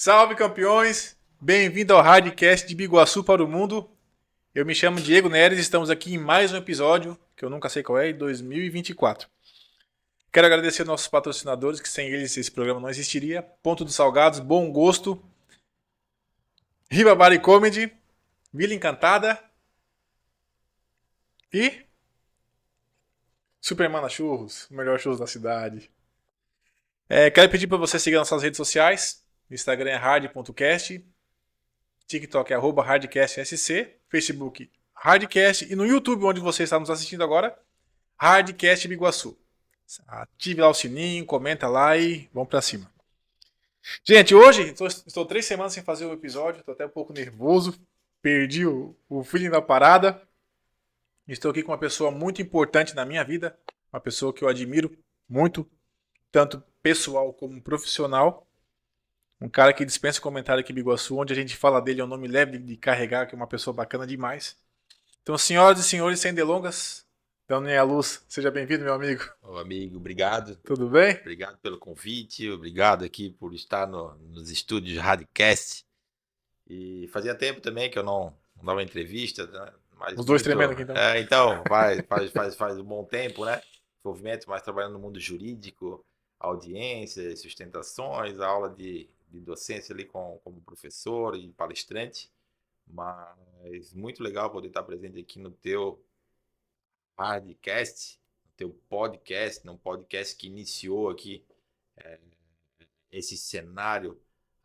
Salve, campeões! Bem-vindo ao Hardcast de Biguaçu para o Mundo. Eu me chamo Diego Neres e estamos aqui em mais um episódio, que eu nunca sei qual é, em 2024. Quero agradecer aos nossos patrocinadores, que sem eles esse programa não existiria. Ponto dos Salgados, Bom Gosto, Ribabari Comedy, Vila Encantada e Supermana Churros, o melhor churros da cidade. Quero pedir para você seguir nossas redes sociais. O Instagram é hard.cast, TikTok é @hardcastsc, Facebook Hardcast e no YouTube, onde você está nos assistindo agora, Hardcast Biguaçu. Ative lá o sininho, comenta lá e vamos pra cima. Gente, hoje estou 3 semanas sem fazer um episódio, estou até um pouco nervoso, perdi o feeling da parada. Estou aqui com uma pessoa muito importante na minha vida, uma pessoa que eu admiro muito, tanto pessoal como profissional. Um cara que dispensa comentário aqui em Biguaçu, onde a gente fala dele é um nome leve de carregar, que é uma pessoa bacana demais. Então, senhoras e senhores, sem delongas, Daniel Luz, seja bem-vindo, meu amigo. Ô, amigo, obrigado. Tudo bem? Obrigado pelo convite, obrigado aqui por estar nos estúdios Hardcast. E fazia tempo também que eu não dava entrevista, né? Mas Os dois muito. tremendo aqui, então. Então, faz um bom tempo, né? Envolvimento, mais trabalhando no mundo jurídico, audiências, sustentações, aula de docência ali como professor e palestrante. Mas muito legal poder estar presente aqui no teu Hardcast, no teu podcast, num podcast que iniciou aqui esse cenário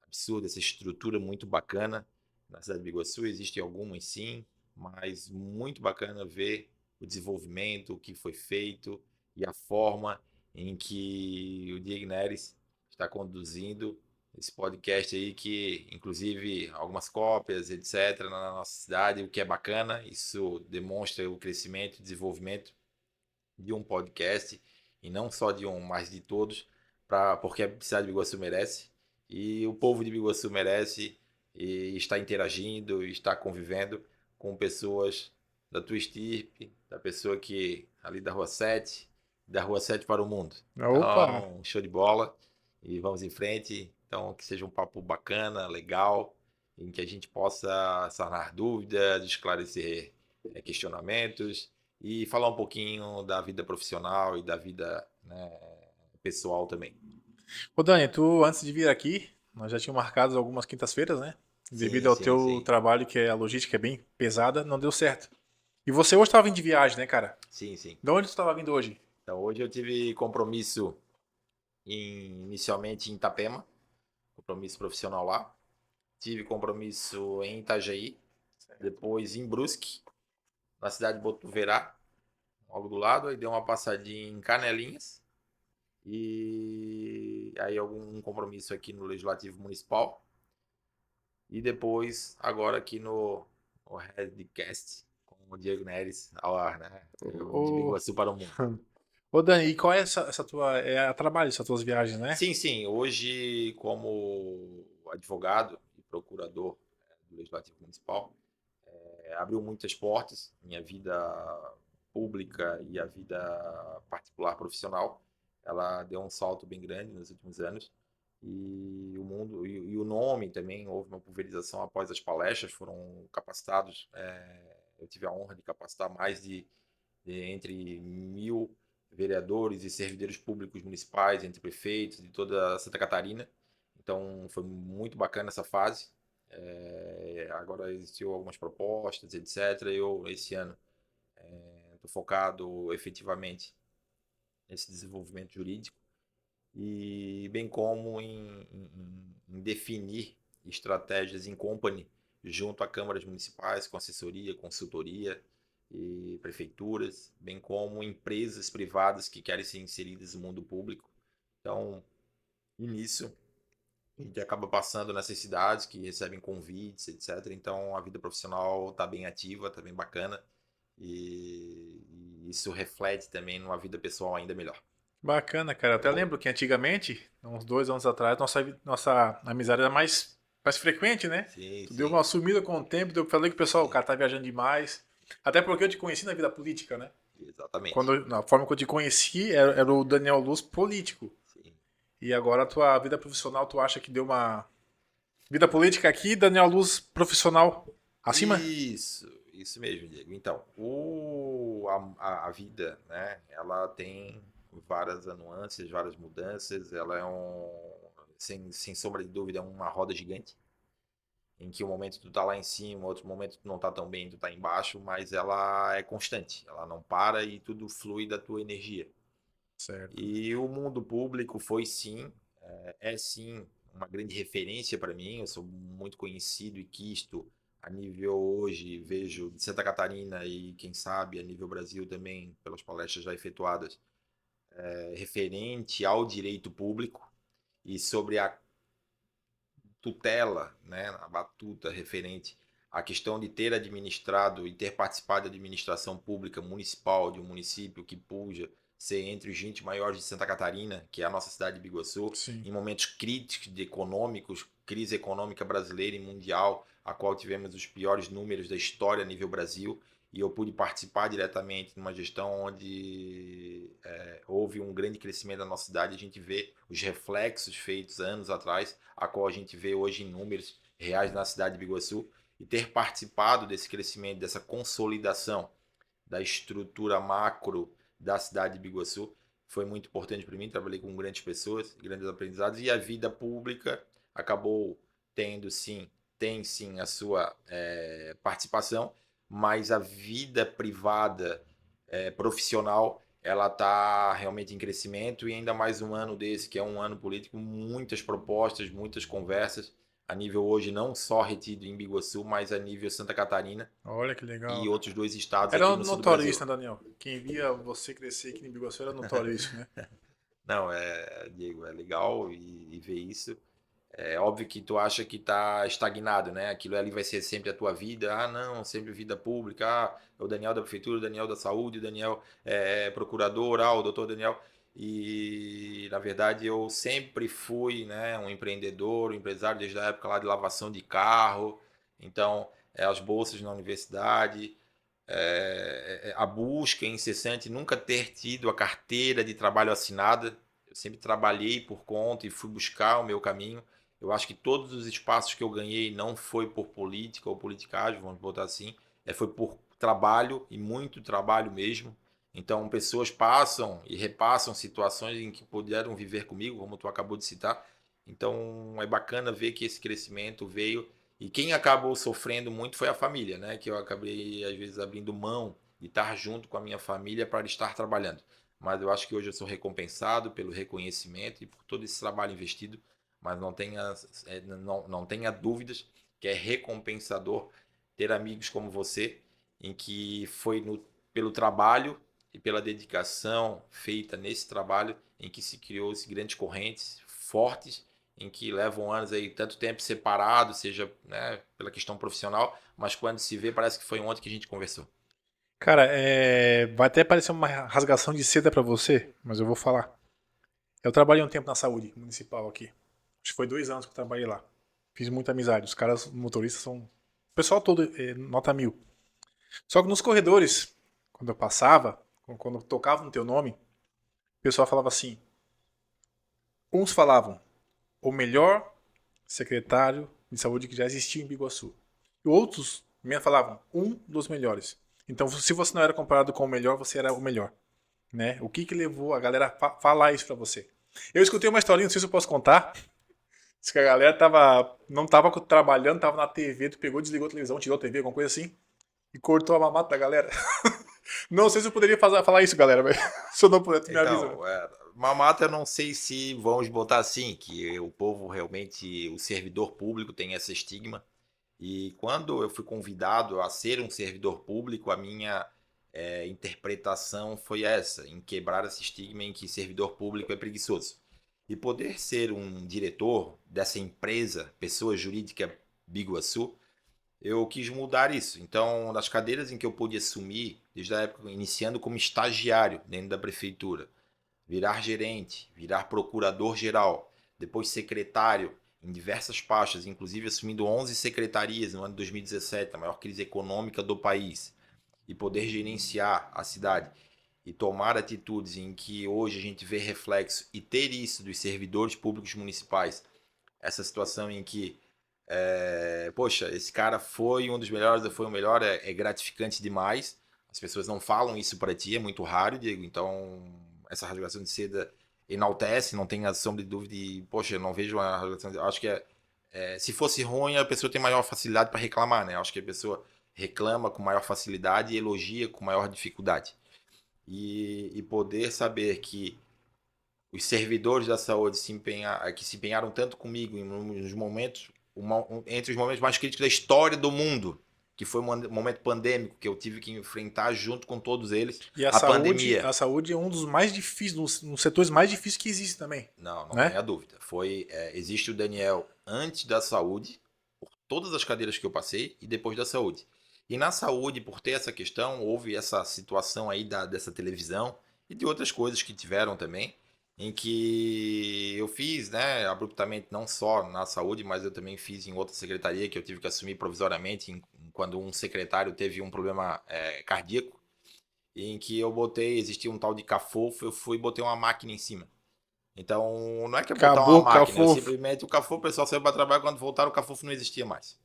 absurdo, essa estrutura muito bacana na cidade de Biguaçu. Existem algumas sim, mas muito bacana ver o desenvolvimento, o que foi feito e a forma em que o Diego Neres está conduzindo esse podcast aí, que inclusive algumas cópias, etc, na nossa cidade, o que é bacana. Isso demonstra o crescimento e desenvolvimento de um podcast, e não só de um, mas de todos, porque a cidade de Biguaçu merece, e o povo de Biguaçu merece, e está interagindo, está convivendo com pessoas da tua estirpe, da pessoa que ali da Rua 7 para o mundo. Opa! Então, show de bola, e vamos em frente. Então, que seja um papo bacana, legal, em que a gente possa sanar dúvidas, esclarecer questionamentos, e falar um pouquinho da vida profissional e da vida, né, pessoal também. Ô, Dani, tu antes de vir aqui, nós já tínhamos marcado algumas quintas-feiras, né? Devido Sim, ao sim, teu sim. trabalho, que é a logística é bem pesada, não deu certo. E você hoje estava vindo de viagem, né, cara? Sim, sim. De onde tu estava vindo hoje? Então, hoje eu tive compromisso inicialmente em Itapema, compromisso profissional lá. Tive compromisso em Itajaí, depois em Brusque, na cidade de Botuverá, logo do lado. Aí dei uma passadinha em Canelinhas. E aí algum compromisso aqui no Legislativo Municipal. E depois, agora aqui no Redcast, com o Diego Neres ao ar, né? De Ô, Biguaçu para o mundo. ô Dani, e qual é essa tua. É a trabalho, essas tuas viagens, né? Sim, sim. Hoje, como advogado e procurador do Legislativo Municipal, abriu muitas portas, minha vida pública e a vida particular profissional. Ela deu um salto bem grande nos últimos anos. E o mundo e o nome também, houve uma pulverização após as palestras, foram capacitados, eu tive a honra de capacitar mais de entre 1.000 vereadores e servidores públicos municipais, entre prefeitos de toda Santa Catarina. Então foi muito bacana essa fase. Agora existiu algumas propostas, etc. Eu esse ano estou focado efetivamente nesse desenvolvimento jurídico, e bem como em definir estratégias em company junto a câmaras municipais, com assessoria, consultoria e prefeituras, bem como empresas privadas que querem ser inseridas no mundo público. Então, e nisso, a gente acaba passando nessas cidades que recebem convites, etc. Então, a vida profissional está bem ativa, está bem bacana, e isso reflete também numa vida pessoal ainda melhor. Bacana, cara. Eu até lembro que antigamente, uns 2 anos atrás, nossa amizade era mais frequente, né? Sim, Tu deu uma sim, sumida com o tempo, eu falei que o pessoal, o sim, cara tá viajando demais. Até porque eu te conheci na vida política, né? exatamente. Na forma que eu te conheci, era o Daniel Luz político. Sim. E agora a tua vida profissional, tu acha que deu uma. Vida política aqui, Daniel Luz profissional acima? Isso mesmo, Diego. Então, a vida, né, ela tem várias nuances, várias mudanças, ela é sem sombra de dúvida, é uma roda gigante, em que um momento tu tá lá em cima, outro momento tu não tá tão bem, tu tá embaixo, mas ela é constante, ela não para e tudo flui da tua energia. Certo. E o mundo público foi sim, é sim uma grande referência para mim. Eu sou muito conhecido e quisto a nível hoje, vejo de Santa Catarina e quem sabe a nível Brasil também, pelas palestras já efetuadas, referente ao direito público e sobre a tutela, né, a batuta referente à questão de ter administrado e ter participado da administração pública municipal de um município que puja ser entre os 20 maiores de Santa Catarina, que é a nossa cidade de Biguaçu, Sim. em momentos críticos de econômicos, crise econômica brasileira e mundial, a qual tivemos os piores números da história a nível Brasil, e eu pude participar diretamente numa gestão onde houve um grande crescimento da nossa cidade. A gente vê os reflexos feitos anos atrás, a qual a gente vê hoje em números reais na cidade de Biguaçu, e ter participado desse crescimento, dessa consolidação da estrutura macro da cidade de Biguaçu foi muito importante para mim. Trabalhei com grandes pessoas, grandes aprendizados, e a vida pública acabou tendo sim, tem sim a sua participação, mas a vida privada profissional ela está realmente em crescimento, e ainda mais um ano desse, que é um ano político, muitas propostas, muitas conversas, a nível hoje não só retido em Biguaçu, mas a nível Santa Catarina Olha que e legal. outros dois estados aqui Era no sul do notório isso, Brasil. né, Daniel? Quem via você crescer aqui em Biguaçu era notório isso, né? Não, Diego, é legal e ver isso. É óbvio que tu acha que tá estagnado, né? Aquilo ali vai ser sempre a tua vida. Ah, não, sempre vida pública. Ah, é o Daniel da prefeitura, o Daniel da saúde, o Daniel é procurador, ah, o doutor Daniel. E na verdade eu sempre fui, né, um empreendedor, um empresário desde a época lá de lavação de carro. Então, as bolsas na universidade, a busca incessante, nunca ter tido a carteira de trabalho assinada. Eu sempre trabalhei por conta e fui buscar o meu caminho. Eu acho que todos os espaços que eu ganhei não foi por política ou politicagem, vamos botar assim, foi por trabalho e muito trabalho mesmo. Então, pessoas passam e repassam situações em que puderam viver comigo, como tu acabou de citar. Então, é bacana ver que esse crescimento veio, e quem acabou sofrendo muito foi a família, né? Que eu acabei, às vezes, abrindo mão de estar junto com a minha família para estar trabalhando. Mas eu acho que hoje eu sou recompensado pelo reconhecimento e por todo esse trabalho investido. Mas não tenha dúvidas que é recompensador ter amigos como você, em que foi pelo trabalho e pela dedicação feita nesse trabalho em que se criou grandes correntes fortes, em que levam anos aí, tanto tempo separado, seja, né, pela questão profissional, mas quando se vê, parece que foi ontem que a gente conversou. Cara, vai até parecer uma rasgação de seda pra você, mas eu vou falar. Eu trabalhei um tempo na saúde municipal aqui. Acho que foi 2 anos que eu trabalhei lá. Fiz muita amizade. Os caras motoristas são. O pessoal todo nota 1000. Só que nos corredores, quando eu passava, quando eu tocava no teu nome, o pessoal falava assim. Uns falavam o melhor secretário de saúde que já existiu em Biguaçu. E outros me falavam um dos melhores. Então, se você não era comparado com o melhor, você era o melhor. Né? O que levou a galera a falar isso pra você? Eu escutei uma historinha, não sei se eu posso contar. Diz que a galera não tava trabalhando, tava na TV, tu pegou, desligou a televisão, tirou a TV, alguma coisa assim, e cortou a mamata da galera. Não sei se eu poderia falar isso, galera, mas se eu não puder, tu me avisa. Então, mamata, eu não sei se vamos botar assim, que o povo realmente, o servidor público tem esse estigma. E quando eu fui convidado a ser um servidor público, a minha interpretação foi essa, em quebrar esse estigma em que servidor público é preguiçoso. E poder ser um diretor dessa empresa, pessoa jurídica Biguaçu, eu quis mudar isso. Então, nas cadeiras em que eu pude assumir, desde a época, iniciando como estagiário dentro da prefeitura, virar gerente, virar procurador-geral, depois secretário em diversas pastas, inclusive assumindo 11 secretarias no ano de 2017, a maior crise econômica do país, e poder gerenciar a cidade e tomar atitudes em que hoje a gente vê reflexo e ter isso dos servidores públicos municipais, essa situação em que poxa, esse cara foi um dos melhores, foi o melhor, é gratificante demais. As pessoas não falam isso para ti, é muito raro, Diego. Então, essa rasgação de seda enaltece, não tem a sombra de dúvida. E, poxa, eu não vejo uma rasgação de... Acho que se fosse ruim, a pessoa tem maior facilidade para reclamar, né? Acho que a pessoa reclama com maior facilidade e elogia com maior dificuldade. E poder saber que os servidores da saúde que se empenharam tanto comigo nos momentos, entre os momentos mais críticos da história do mundo, que foi um momento pandêmico que eu tive que enfrentar junto com todos eles, E a pandemia. a saúde é um dos mais difíceis, dos setores mais difíceis que existe também, Não né? tenha dúvida. Existe o Daniel antes da saúde, por todas as cadeiras que eu passei, e depois da saúde. E na saúde, por ter essa questão, houve essa situação aí dessa televisão e de outras coisas que tiveram também, em que eu fiz, né, abruptamente, não só na saúde, mas eu também fiz em outra secretaria que eu tive que assumir provisoriamente, quando um secretário teve um problema cardíaco, em que existia um tal de cafofo, eu fui e botei uma máquina em cima. Então, não é que é botar uma Acabou, máquina, eu Cafofo. simplesmente o cafofo, o pessoal saiu para trabalhar, quando voltaram o cafofo não existia mais.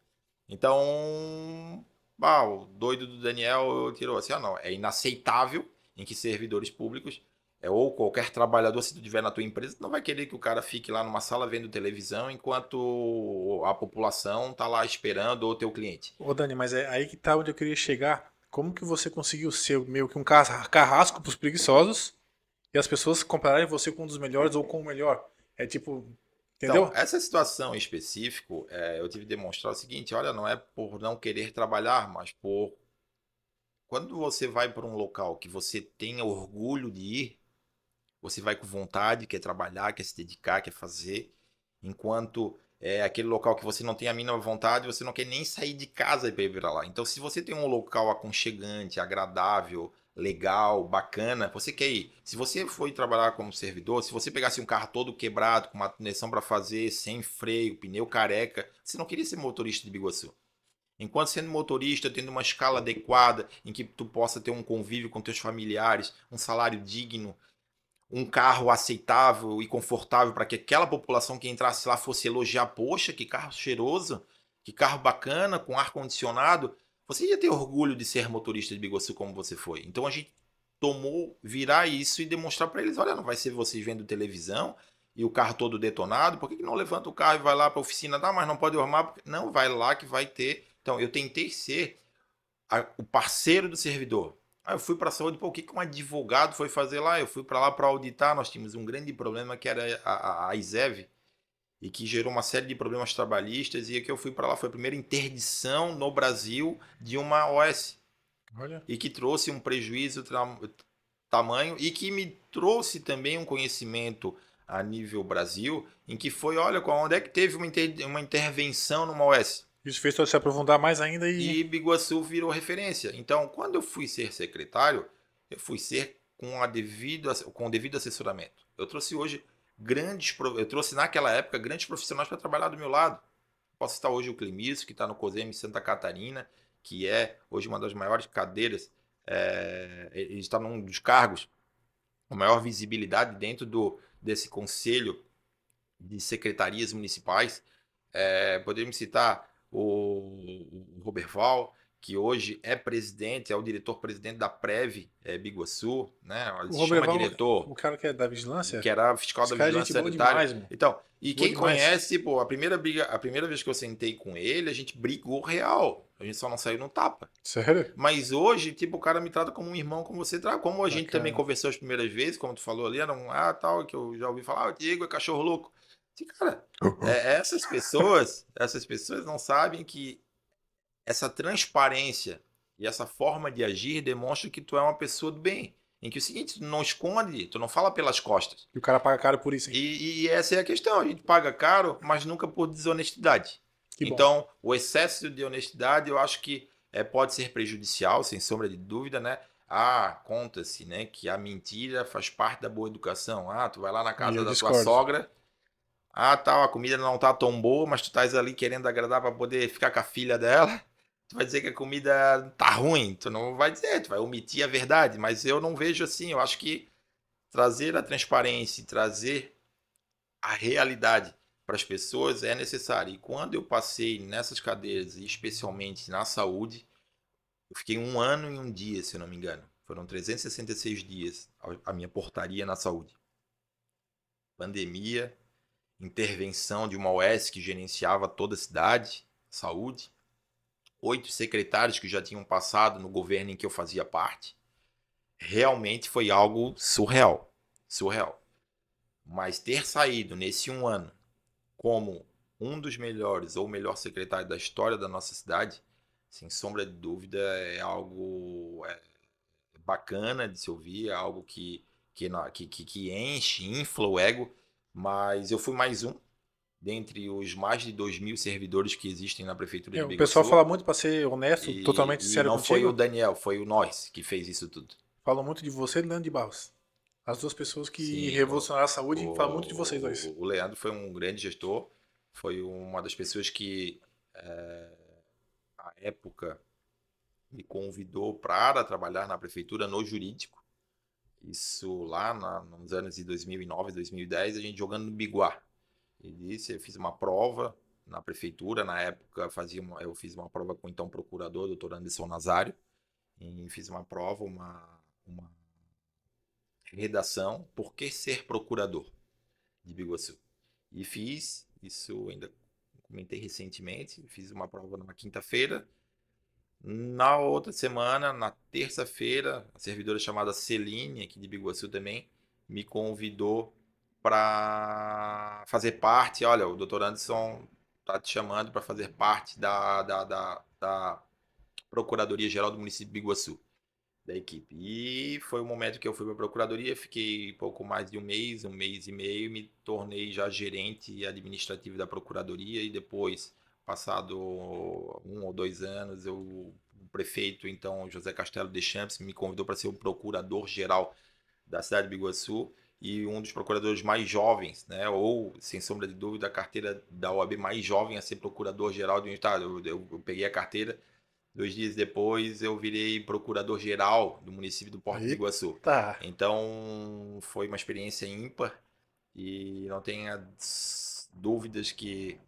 Então, o doido do Daniel tirou assim, não, é inaceitável em que servidores públicos, ou qualquer trabalhador, se tu tiver na tua empresa, não vai querer que o cara fique lá numa sala vendo televisão enquanto a população tá lá esperando ou teu cliente. Ô Dani, mas é aí que tá onde eu queria chegar. Como que você conseguiu ser meio que um carrasco pros preguiçosos e as pessoas compararem você com um dos melhores ou com o melhor? É tipo, Então, entendeu? essa situação em específico, eu tive que demonstrar o seguinte, olha, não é por não querer trabalhar, mas por quando você vai para um local que você tenha orgulho de ir, você vai com vontade, quer trabalhar, quer se dedicar, quer fazer, enquanto é aquele local que você não tem a mínima vontade, você não quer nem sair de casa para ir para lá. Então, se você tem um local aconchegante, agradável, legal, bacana, você quer ir. Se você for trabalhar como servidor, se você pegasse um carro todo quebrado, com manutenção para fazer, sem freio, pneu careca, você não queria ser motorista de Biguaçu. Enquanto sendo motorista, tendo uma escala adequada, em que tu possa ter um convívio com teus familiares, um salário digno, um carro aceitável e confortável para que aquela população que entrasse lá fosse elogiar, poxa, que carro cheiroso, que carro bacana, com ar-condicionado, você ia ter orgulho de ser motorista de Biguaçu como você foi. Então a gente tomou virar isso e demonstrar para eles, olha, não vai ser vocês vendo televisão e o carro todo detonado, por que não levanta o carro e vai lá para a oficina? Não, mas não pode arrumar, não, vai lá que vai ter. Então eu tentei ser o parceiro do servidor. Aí eu fui para a saúde, o que um advogado foi fazer lá? Eu fui para lá para auditar, nós tínhamos um grande problema que era a ISEV, e que gerou uma série de problemas trabalhistas, e que eu fui para lá, foi a primeira interdição no Brasil de uma OS, Olha. e que trouxe um prejuízo tamanho, e que me trouxe também um conhecimento a nível Brasil, em que foi, olha, onde é que teve uma intervenção numa OS? Isso fez você se aprofundar mais ainda e E Biguaçu virou referência. Então, quando eu fui ser secretário, eu fui ser com o devido assessoramento. Eu trouxe hoje eu trouxe naquela época grandes profissionais para trabalhar do meu lado. Posso citar hoje o Clemício, que está no COSEM Santa Catarina, que é hoje uma das maiores cadeiras, ele está num dos cargos com maior visibilidade dentro desse conselho de secretarias municipais. Podemos citar o Roberval, que hoje é presidente, é o diretor-presidente da Prev Biguaçu, né? Ele o se chama Roberval, diretor, o cara que é da vigilância, que era fiscal esse da cara é Vigilância gente boa Sanitária. demais, mano. Então, e Boa quem demais. conhece, pô, a primeira vez que eu sentei com ele, a gente brigou real. A gente só não saiu no tapa. Sério? Mas hoje, tipo, o cara me trata como um irmão, como você trata. Como a gente também Bacana. conversou as primeiras vezes, como tu falou ali, era tal, que eu já ouvi falar, o Diego é cachorro louco. Cara, essas pessoas não sabem que essa transparência e essa forma de agir demonstra que tu é uma pessoa do bem. Em que o seguinte, tu não esconde, tu não fala pelas costas. E o cara paga caro por isso, hein? E essa é a questão, a gente paga caro, mas nunca por desonestidade. Que bom. Então, o excesso de honestidade eu acho que pode ser prejudicial, sem sombra de dúvida, né? Conta-se, né, que a mentira faz parte da boa educação. Tu vai lá na E casa eu da tua discordo. sogra, tal, a comida não tá tão boa, mas tu estás ali querendo agradar para poder ficar com a filha dela. Tu vai dizer que a comida tá ruim, tu não vai dizer, tu vai omitir a verdade, mas eu não vejo assim, eu acho que trazer a transparência, trazer a realidade para as pessoas é necessário. E quando eu passei nessas cadeiras, e especialmente na saúde, eu fiquei 1 ano e 1 dia, se eu não me engano. Foram 366 dias a minha portaria na saúde. Pandemia, intervenção de uma OS que gerenciava toda a cidade, saúde. 8 secretários que já tinham passado no governo em que eu fazia parte. Realmente foi algo surreal. Surreal. Mas ter saído nesse 1 ano como um dos melhores ou o melhor secretário da história da nossa cidade, sem sombra de dúvida, é algo bacana de se ouvir, é algo que enche, infla o ego, mas eu fui mais um dentre os mais de 2.000 servidores que existem na Prefeitura de O pessoal Biguaçu, fala muito, para ser honesto, totalmente e sincero não foi o contigo, Daniel, foi o Norris que fez isso tudo. falam muito de você e do Leandro de Barros. As duas pessoas que Sim, revolucionaram a saúde falam muito de vocês dois. o Leandro foi um grande gestor, foi uma das pessoas que, é, à época, me convidou para trabalhar na prefeitura no jurídico. Isso lá nos anos de 2009, 2010, a gente jogando no Biguá. Ele disse, eu fiz uma prova na prefeitura, na época eu fiz uma prova com o então procurador, doutor Anderson Nazário, e fiz uma prova, uma redação, por que ser procurador de Biguaçu. E fiz, isso ainda comentei recentemente, fiz uma prova numa quinta-feira. Na outra semana, na terça-feira, a servidora chamada Celine, aqui de Biguaçu também, me convidou para fazer parte. Olha, o doutor Anderson está te chamando para fazer parte da Procuradoria-Geral do município de Biguaçu, da equipe. E foi o momento que eu fui para a Procuradoria, fiquei pouco mais de um mês e meio, me tornei já gerente administrativo da Procuradoria e depois, passado 1 ou 2 anos, o prefeito, então, José Castelo de Champs, me convidou para ser o procurador-geral da cidade de Biguaçu e um dos procuradores mais jovens, né, ou, sem sombra de dúvida, a carteira da OAB mais jovem a ser procurador-geral de um estado. Eu peguei a carteira. 2 dias depois eu virei procurador-geral do município do Porto de Biguaçu. Eita! Então foi uma experiência ímpar e não tenha dúvidas que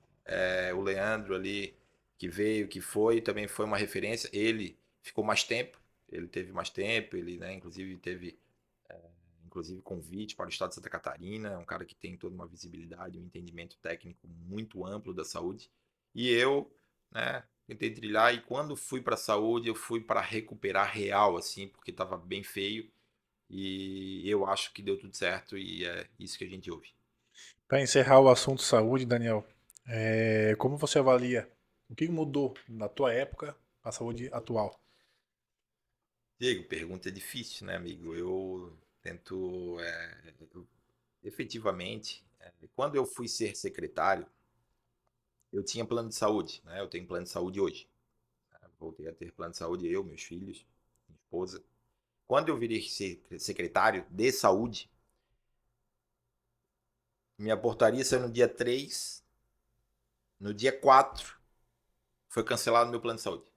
o Leandro ali, que veio, que foi, também foi uma referência. Ele ficou mais tempo, ele teve mais tempo, ele, né, inclusive teve convite para o estado de Santa Catarina, é um cara que tem toda uma visibilidade, um entendimento técnico muito amplo da saúde. E eu, né, tentei trilhar e quando fui para a saúde, eu fui para recuperar real, assim, porque estava bem feio e eu acho que deu tudo certo e é isso que a gente ouve. Para encerrar o assunto saúde, Daniel, como você avalia o que mudou na tua época a saúde atual? Diego, pergunta difícil, né, amigo? Eu tento, efetivamente, quando eu fui ser secretário, eu tinha plano de saúde, né? Eu tenho plano de saúde hoje. Voltei a ter plano de saúde, eu, meus filhos, minha esposa. Quando eu virei secretário de saúde, minha portaria saiu no dia 3, no dia 4 foi cancelado meu plano de saúde.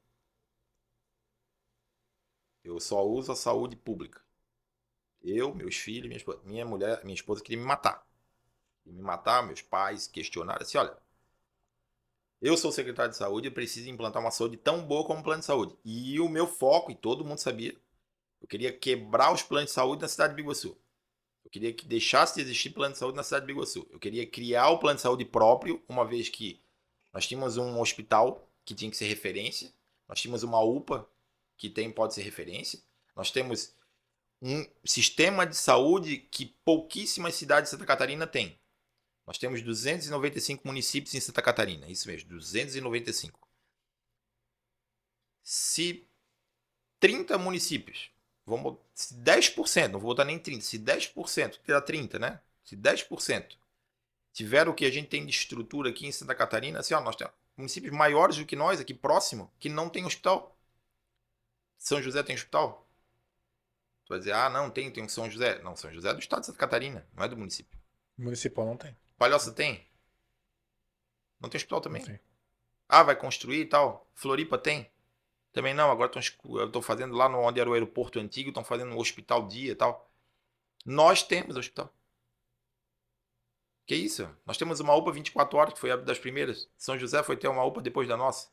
Eu só uso a saúde pública. Eu, meus filhos, minha mulher, minha esposa queria me matar. Queria me matar, meus pais questionaram assim, olha, eu sou secretário de saúde e preciso implantar uma saúde tão boa como um plano de saúde. E o meu foco, e todo mundo sabia, eu queria quebrar os planos de saúde na cidade de Biguaçu. Eu queria que deixasse de existir plano de saúde na cidade de Biguaçu. Eu queria criar o plano de saúde próprio, uma vez que nós tínhamos um hospital que tinha que ser referência, nós tínhamos uma UPA que pode ser referência, nós temos um sistema de saúde que pouquíssimas cidades de Santa Catarina têm. Nós temos 295 municípios em Santa Catarina, isso mesmo, 295. Se 30 municípios, se 10%, não vou botar nem 30, se 10%, que dá 30, né? Se 10% tiveram o que a gente tem de estrutura aqui em Santa Catarina, assim, ó, nós temos municípios maiores do que nós, aqui próximo, que não tem hospital. São José tem hospital? Tu vai dizer, ah, não, tem um São José. Não, São José é do estado de Santa Catarina, não é do município. Municipal não tem. Palhoça tem? Não tem hospital Não também. tem. Ah, vai construir e tal. Floripa tem? Também não, agora estão fazendo lá onde era o aeroporto antigo, estão fazendo um hospital dia e tal. Nós temos hospital. Que isso? Nós temos uma UPA 24 horas, que foi a das primeiras. São José foi ter uma UPA depois da nossa.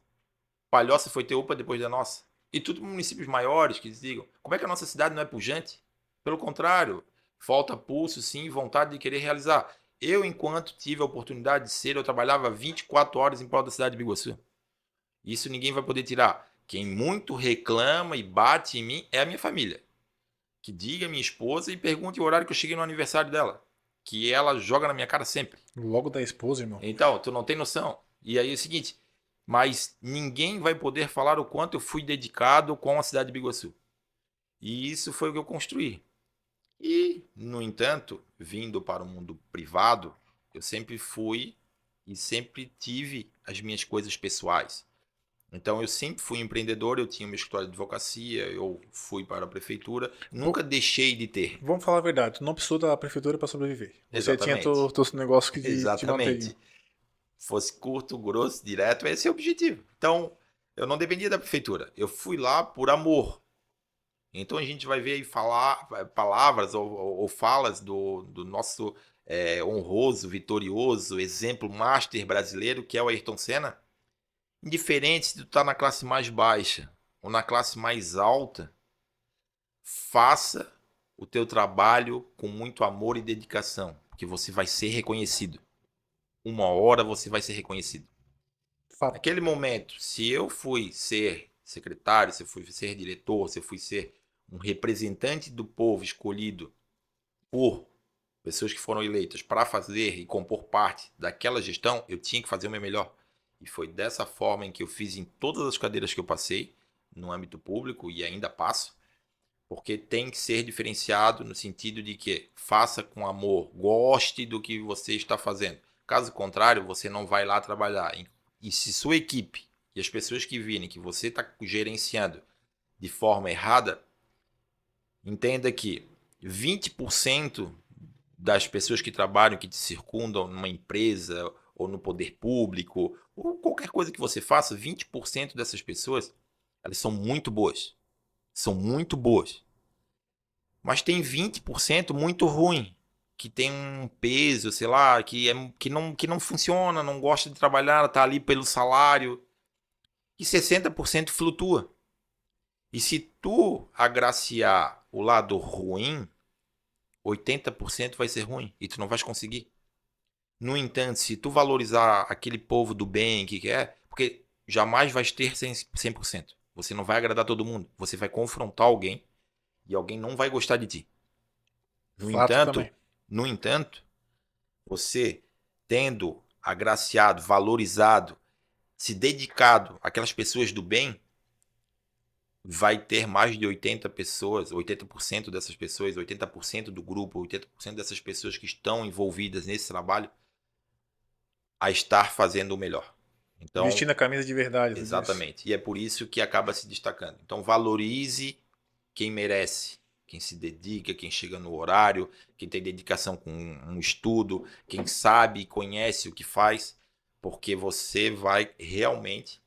Palhoça foi ter UPA depois da nossa. E tudo municípios maiores que digam, como é que a nossa cidade não é pujante? Pelo contrário, falta pulso, sim, e vontade de querer realizar. Eu, enquanto tive a oportunidade de ser, eu trabalhava 24 horas em prol da cidade de Biguaçu. Isso ninguém vai poder tirar. Quem muito reclama e bate em mim é a minha família. Que diga a minha esposa e pergunte o horário que eu cheguei no aniversário dela. Que ela joga na minha cara sempre. Logo da esposa, irmão. Então, tu não tem noção. E aí é o seguinte, mas ninguém vai poder falar o quanto eu fui dedicado com a cidade de Biguaçu. E isso foi o que eu construí. E, no entanto, vindo para o mundo privado, eu sempre fui e sempre tive as minhas coisas pessoais. Então, eu sempre fui empreendedor, eu tinha meu escritório de advocacia, eu fui para a prefeitura, nunca deixei de ter. Vamos falar a verdade, tu não precisou da prefeitura para sobreviver. Você tinha Exatamente. teu negócio que te mantinha. Exatamente. Fosse curto, grosso, direto, esse é o objetivo. Então, eu não dependia da prefeitura. Eu fui lá por amor. Então, a gente vai ver aí falar palavras ou falas do nosso honroso, vitorioso, exemplo master brasileiro, que é o Ayrton Senna. Indiferente se tu tá na classe mais baixa ou na classe mais alta, faça o teu trabalho com muito amor e dedicação, porque você vai ser reconhecido. Uma hora você vai ser reconhecido. Fato. Naquele momento, se eu fui ser secretário, se eu fui ser diretor, se eu fui ser um representante do povo escolhido por pessoas que foram eleitas para fazer e compor parte daquela gestão, eu tinha que fazer o meu melhor. E foi dessa forma em que eu fiz em todas as cadeiras que eu passei, no âmbito público, e ainda passo, porque tem que ser diferenciado no sentido de que faça com amor, goste do que você está fazendo. Caso contrário, você não vai lá trabalhar. E se sua equipe e as pessoas que virem que você está gerenciando de forma errada, entenda que 20% das pessoas que trabalham, que te circundam numa empresa ou no poder público, ou qualquer coisa que você faça, 20% dessas pessoas, elas são muito boas. São muito boas. Mas tem 20% muito ruim, que tem um peso, sei lá, que não funciona, não gosta de trabalhar, tá ali pelo salário. E 60% flutua. E se tu agraciar o lado ruim, 80% vai ser ruim e tu não vais conseguir. No entanto, se tu valorizar aquele povo do bem que quer, porque jamais vais ter 100%. Você não vai agradar todo mundo. Você vai confrontar alguém e alguém não vai gostar de ti. Fato também. No entanto, você tendo agraciado, valorizado, se dedicado àquelas pessoas do bem, vai ter mais de 80 pessoas, 80% dessas pessoas, 80% do grupo, 80% dessas pessoas que estão envolvidas nesse trabalho a estar fazendo o melhor. Então, vestindo a camisa de verdade. exatamente. E é por isso que acaba se destacando. Então, valorize quem merece, quem se dedica, quem chega no horário, quem tem dedicação com um estudo, quem sabe e conhece o que faz, porque você vai realmente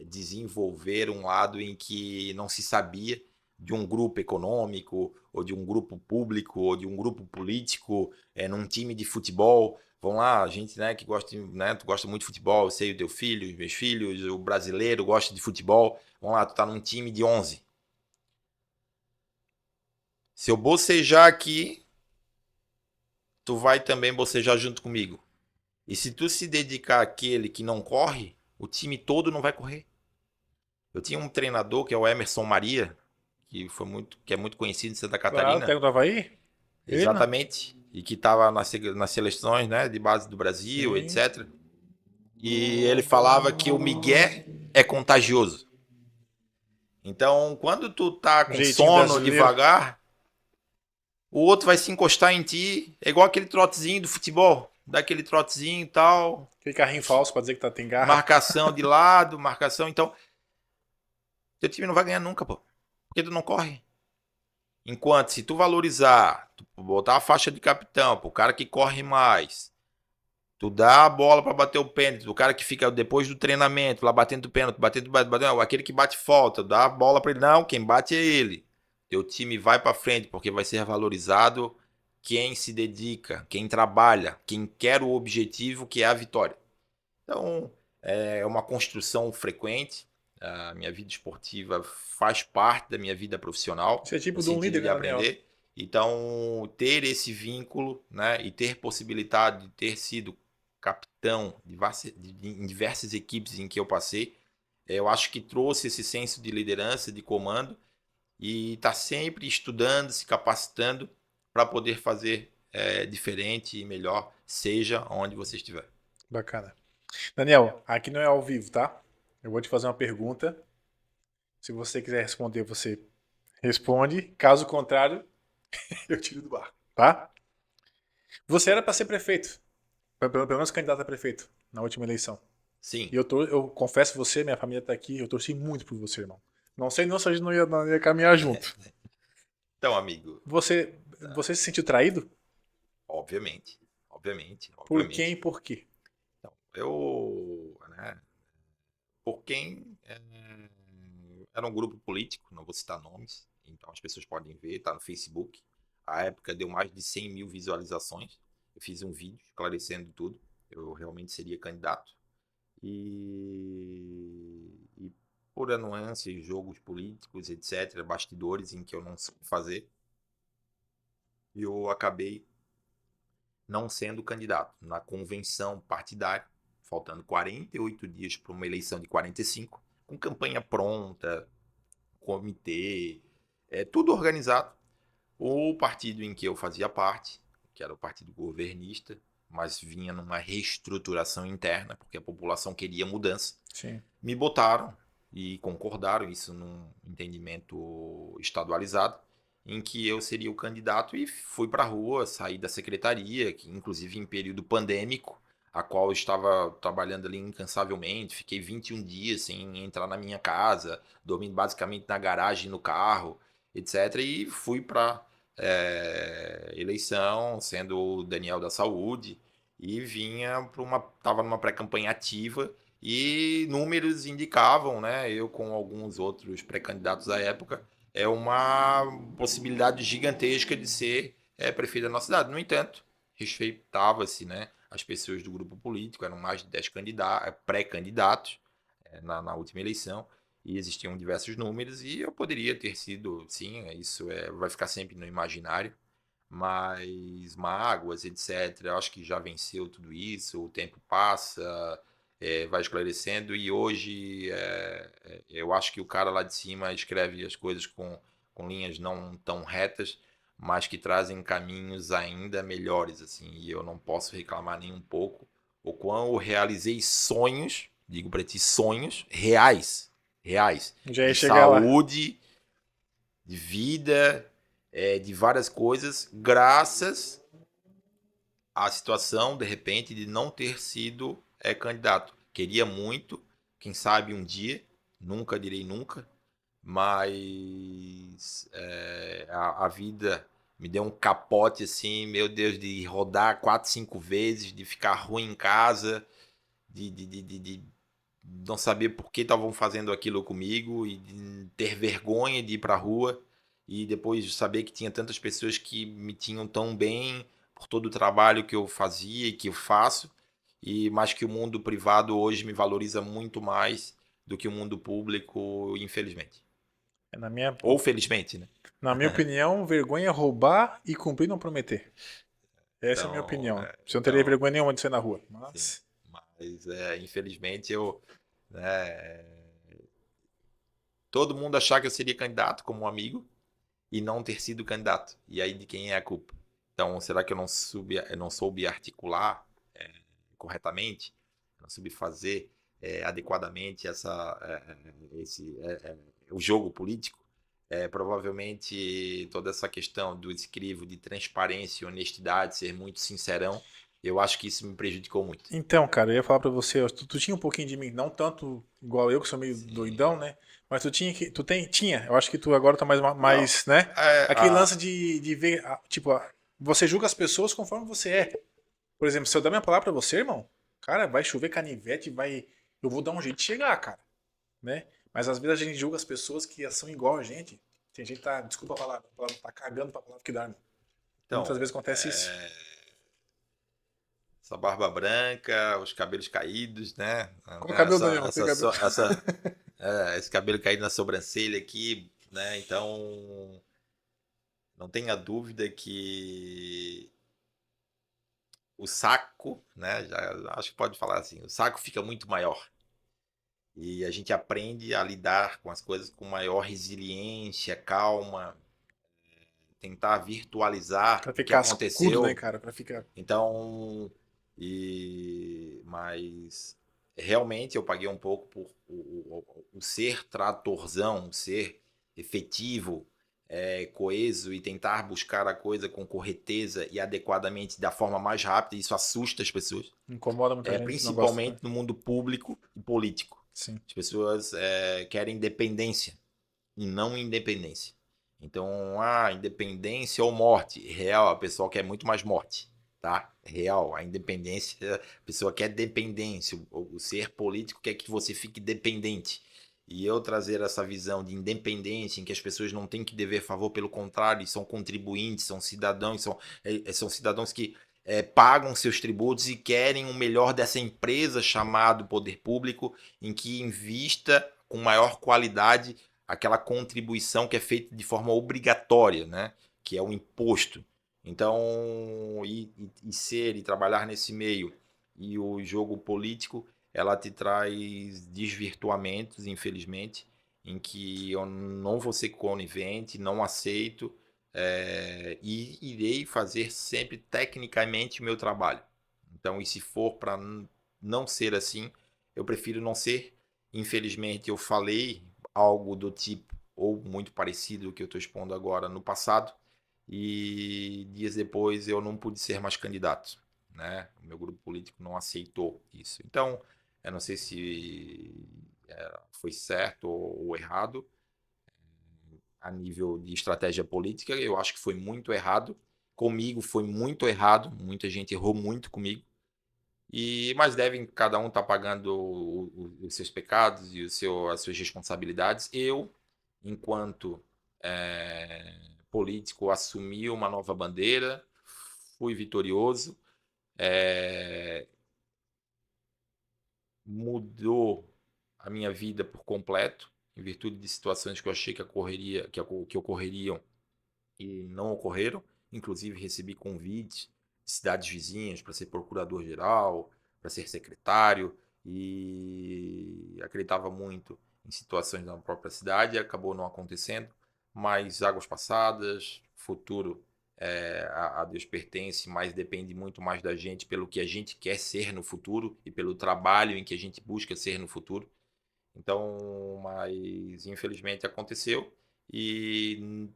desenvolver um lado em que não se sabia de um grupo econômico, ou de um grupo público, ou de um grupo político, num time de futebol. Vamos lá, a gente, né, que gosta, né, tu gosta muito de futebol, eu sei o teu filho, os meus filhos, o brasileiro gosta de futebol. Vamos lá, tu tá num time de 11. Se eu bocejar aqui, tu vai também bocejar junto comigo. E se tu se dedicar àquele que não corre, o time todo não vai correr. Eu tinha um treinador que é o Emerson Maria, que é muito conhecido em Santa Catarina. Claro, técnico do Havaí? Exatamente. E que estava nas seleções, né, de base do Brasil, Sim. etc. E ele falava que o migué é contagioso. Então, quando tu tá com Jeitinho sono brasileiro. devagar, o outro vai se encostar em ti. É igual aquele trotezinho do futebol. Dá aquele trotezinho e tal. Aquele carrinho falso pra dizer que tem garra. Marcação de lado, marcação. Então, teu time não vai ganhar nunca, pô. Porque tu não corre. Enquanto, se tu valorizar, tu botar a faixa de capitão pro cara que corre mais, tu dá a bola para bater o pênalti, o cara que fica depois do treinamento, lá batendo o pênalti, batendo, aquele que bate falta, dá a bola para ele. Não, quem bate é ele. Teu time vai para frente, porque vai ser valorizado quem se dedica, quem trabalha, quem quer o objetivo que é a vitória. Então, é uma construção frequente. A minha vida esportiva faz parte da minha vida profissional, Você é no tipo de um sentido líder, de né, Daniel? aprender. Então, ter esse vínculo, né, e ter possibilidade de ter sido capitão em diversas equipes em que eu passei, eu acho que trouxe esse senso de liderança, de comando, e está sempre estudando, se capacitando para poder fazer diferente e melhor, seja onde você estiver. Bacana. Daniel, aqui não é ao vivo, tá? Eu vou te fazer uma pergunta. Se você quiser responder, você responde. Caso contrário, eu tiro do barco, tá? Você era para ser prefeito. Pelo menos candidato a prefeito na última eleição. Sim. E eu confesso você, minha família tá aqui, eu torci muito por você, irmão. Não sei não se a gente não ia caminhar junto. Então, amigo, Você se sentiu traído? obviamente, obviamente, Por quem e obviamente. por quê? Então, eu, né, por quem era um grupo político, não vou citar nomes, então as pessoas podem ver, tá no Facebook. A época deu mais de 100 mil visualizações. Eu fiz um vídeo esclarecendo tudo. Eu realmente seria candidato. E por anuâncias, jogos políticos, etc., bastidores em que eu não sei fazer, eu acabei não sendo candidato na convenção partidária, faltando 48 dias para uma eleição de 45, com campanha pronta, comitê, tudo organizado. O partido em que eu fazia parte, que era o partido governista, mas vinha numa reestruturação interna, porque a população queria mudança, Sim. me botaram e concordaram, isso num entendimento estadualizado, em que eu seria o candidato e fui para a rua, saí da secretaria, que inclusive em período pandêmico, a qual eu estava trabalhando ali incansavelmente, fiquei 21 dias sem entrar na minha casa, dormindo basicamente na garagem, no carro, etc. E fui para eleição, sendo o Daniel da Saúde, e vinha para estava numa pré-campanha ativa e números indicavam, né, eu com alguns outros pré-candidatos à época, uma possibilidade gigantesca de ser prefeito da nossa cidade. No entanto, respeitava-se, né, as pessoas do grupo político, eram mais de 10 pré-candidatos na última eleição, e existiam diversos números, e eu poderia ter sido, sim, isso vai ficar sempre no imaginário, mas mágoas, etc. Eu acho que já venceu tudo isso, o tempo passa, vai esclarecendo, e hoje eu acho que o cara lá de cima escreve as coisas com linhas não tão retas, mas que trazem caminhos ainda melhores, assim, e eu não posso reclamar nem um pouco. O quão eu realizei sonhos, digo para ti, sonhos reais, reais, Já ia de chegar lá. saúde, de vida, de várias coisas, graças à situação, de repente, de não ter sido candidato. Queria muito, quem sabe um dia, nunca direi nunca, mas a vida me deu um capote assim, meu Deus, de rodar 4, 5 vezes, de ficar ruim em casa, de não saber por que estavam fazendo aquilo comigo e de ter vergonha de ir para a rua e depois de saber que tinha tantas pessoas que me tinham tão bem por todo o trabalho que eu fazia e que eu faço, e mas que o mundo privado hoje me valoriza muito mais do que o mundo público, infelizmente. Na minha, Ou felizmente, né? na minha opinião, vergonha é roubar e cumprir não prometer. Essa é a minha Então, opinião. Você não teria então, vergonha nenhuma de sair na rua. sim. Mas, Mas infelizmente eu, né, todo mundo achar que eu seria candidato como um amigo e não ter sido candidato. E aí de quem é a culpa? Então, será que eu não soube articular corretamente? Não soube fazer adequadamente o jogo político? Provavelmente toda essa questão do escrivo de transparência e honestidade, ser muito sincerão, eu acho que isso me prejudicou muito. então, cara, eu ia falar pra você, ó, tu tinha um pouquinho de mim, não tanto igual eu, que sou meio doidão, Sim. né? Mas tinha. Eu acho que tu agora tá Não, mais, né? é, Aquele lance de ver, tipo, você julga as pessoas conforme você é. Por exemplo, se eu dar minha palavra pra você, irmão, cara, vai chover canivete, eu vou dar um jeito de chegar, cara, né? Mas às vezes a gente julga as pessoas que são igual a gente. Tem gente que tá, desculpa a palavra tá cagando pra palavra que dá, irmão. Muitas Então, vezes acontece isso. essa barba branca, os cabelos caídos, né? Qual cabelo, Daniel? Não tem Essa, cabelo. esse cabelo caído na sobrancelha aqui, né? Então, não tenha dúvida que o saco, né? Já acho que pode falar assim, o saco fica muito maior. E a gente aprende a lidar com as coisas com maior resiliência, calma, tentar virtualizar Pra o que ficar cascudo, né, aconteceu. cara? Pra ficar. Então, mas realmente eu paguei um pouco por o ser tratorzão, o ser efetivo, coeso e tentar buscar a coisa com correteza e adequadamente da forma mais rápida. Isso assusta as pessoas, Incomoda muita gente, não gosta, principalmente né? no mundo público e político. Sim. As pessoas querem dependência e não independência. Então, independência ou morte. Real, a pessoa quer muito mais morte, tá? Real, a independência, a pessoa quer dependência. O ser político quer que você fique dependente. E eu trazer essa visão de independência, em que as pessoas não têm que dever favor, pelo contrário, são contribuintes, são cidadãos, são cidadãos que pagam seus tributos e querem o melhor dessa empresa chamado poder público, em que invista com maior qualidade aquela contribuição que é feita de forma obrigatória, né? Que é o imposto. Então, e trabalhar nesse meio e o jogo político, ela te traz desvirtuamentos, infelizmente, em que eu não vou ser conivente, não aceito, e irei fazer sempre tecnicamente o meu trabalho. Então, e se for para não ser assim, eu prefiro não ser. Infelizmente, eu falei algo do tipo, ou muito parecido ao que eu estou expondo agora no passado, e dias depois eu não pude ser mais candidato, né? O meu grupo político não aceitou isso. Então, eu não sei se foi certo ou errado a nível de estratégia política, eu acho que foi muito errado. Comigo foi muito errado, muita gente errou muito comigo. Mas devem cada um estar pagando os seus pecados e as suas responsabilidades. Eu, enquanto político, assumi uma nova bandeira, fui vitorioso, mudou a minha vida por completo, em virtude de situações que eu achei que ocorreriam e não ocorreram. Inclusive, recebi convites de cidades vizinhas para ser procurador-geral, para ser secretário, e acreditava muito em situações na própria cidade, acabou não acontecendo, mas águas passadas, futuro a Deus pertence, mas depende muito mais da gente pelo que a gente quer ser no futuro e pelo trabalho em que a gente busca ser no futuro. Então, mas infelizmente aconteceu e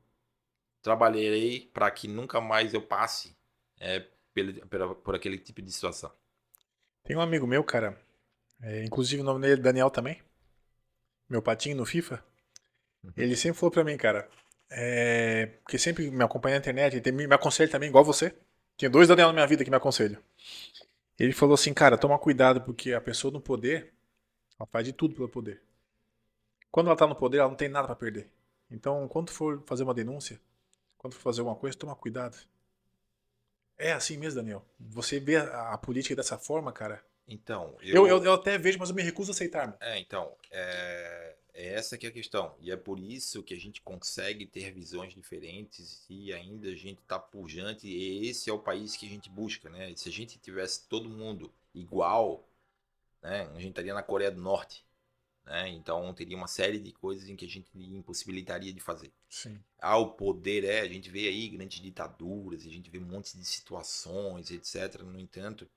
trabalharei para que nunca mais eu passe por aquele tipo de situação. Tem um amigo meu, cara. Inclusive o nome dele é Daniel também. Meu patinho no FIFA. Uhum. Ele sempre falou pra mim, cara. Porque sempre me acompanha na internet, ele me aconselha também, igual você. Tinha dois Daniel na minha vida que me aconselham. Ele falou assim, cara, toma cuidado, porque a pessoa no poder, ela faz de tudo pelo poder. Quando ela tá no poder, ela não tem nada pra perder. Então, quando for fazer uma denúncia, quando for fazer alguma coisa, toma cuidado. É assim mesmo, Daniel. Você vê a política dessa forma, cara. Então, Eu até vejo, mas eu me recuso a aceitar, meu. é essa que é a questão. E é por isso que a gente consegue ter visões diferentes e ainda a gente está pujante. E esse é o país que a gente busca, né? Se a gente tivesse todo mundo igual, né? A gente estaria na Coreia do Norte, né? Então teria uma série de coisas em que a gente impossibilitaria de fazer. Sim. O poder a gente vê aí grandes ditaduras, a gente vê um monte de situações, etc. No entanto,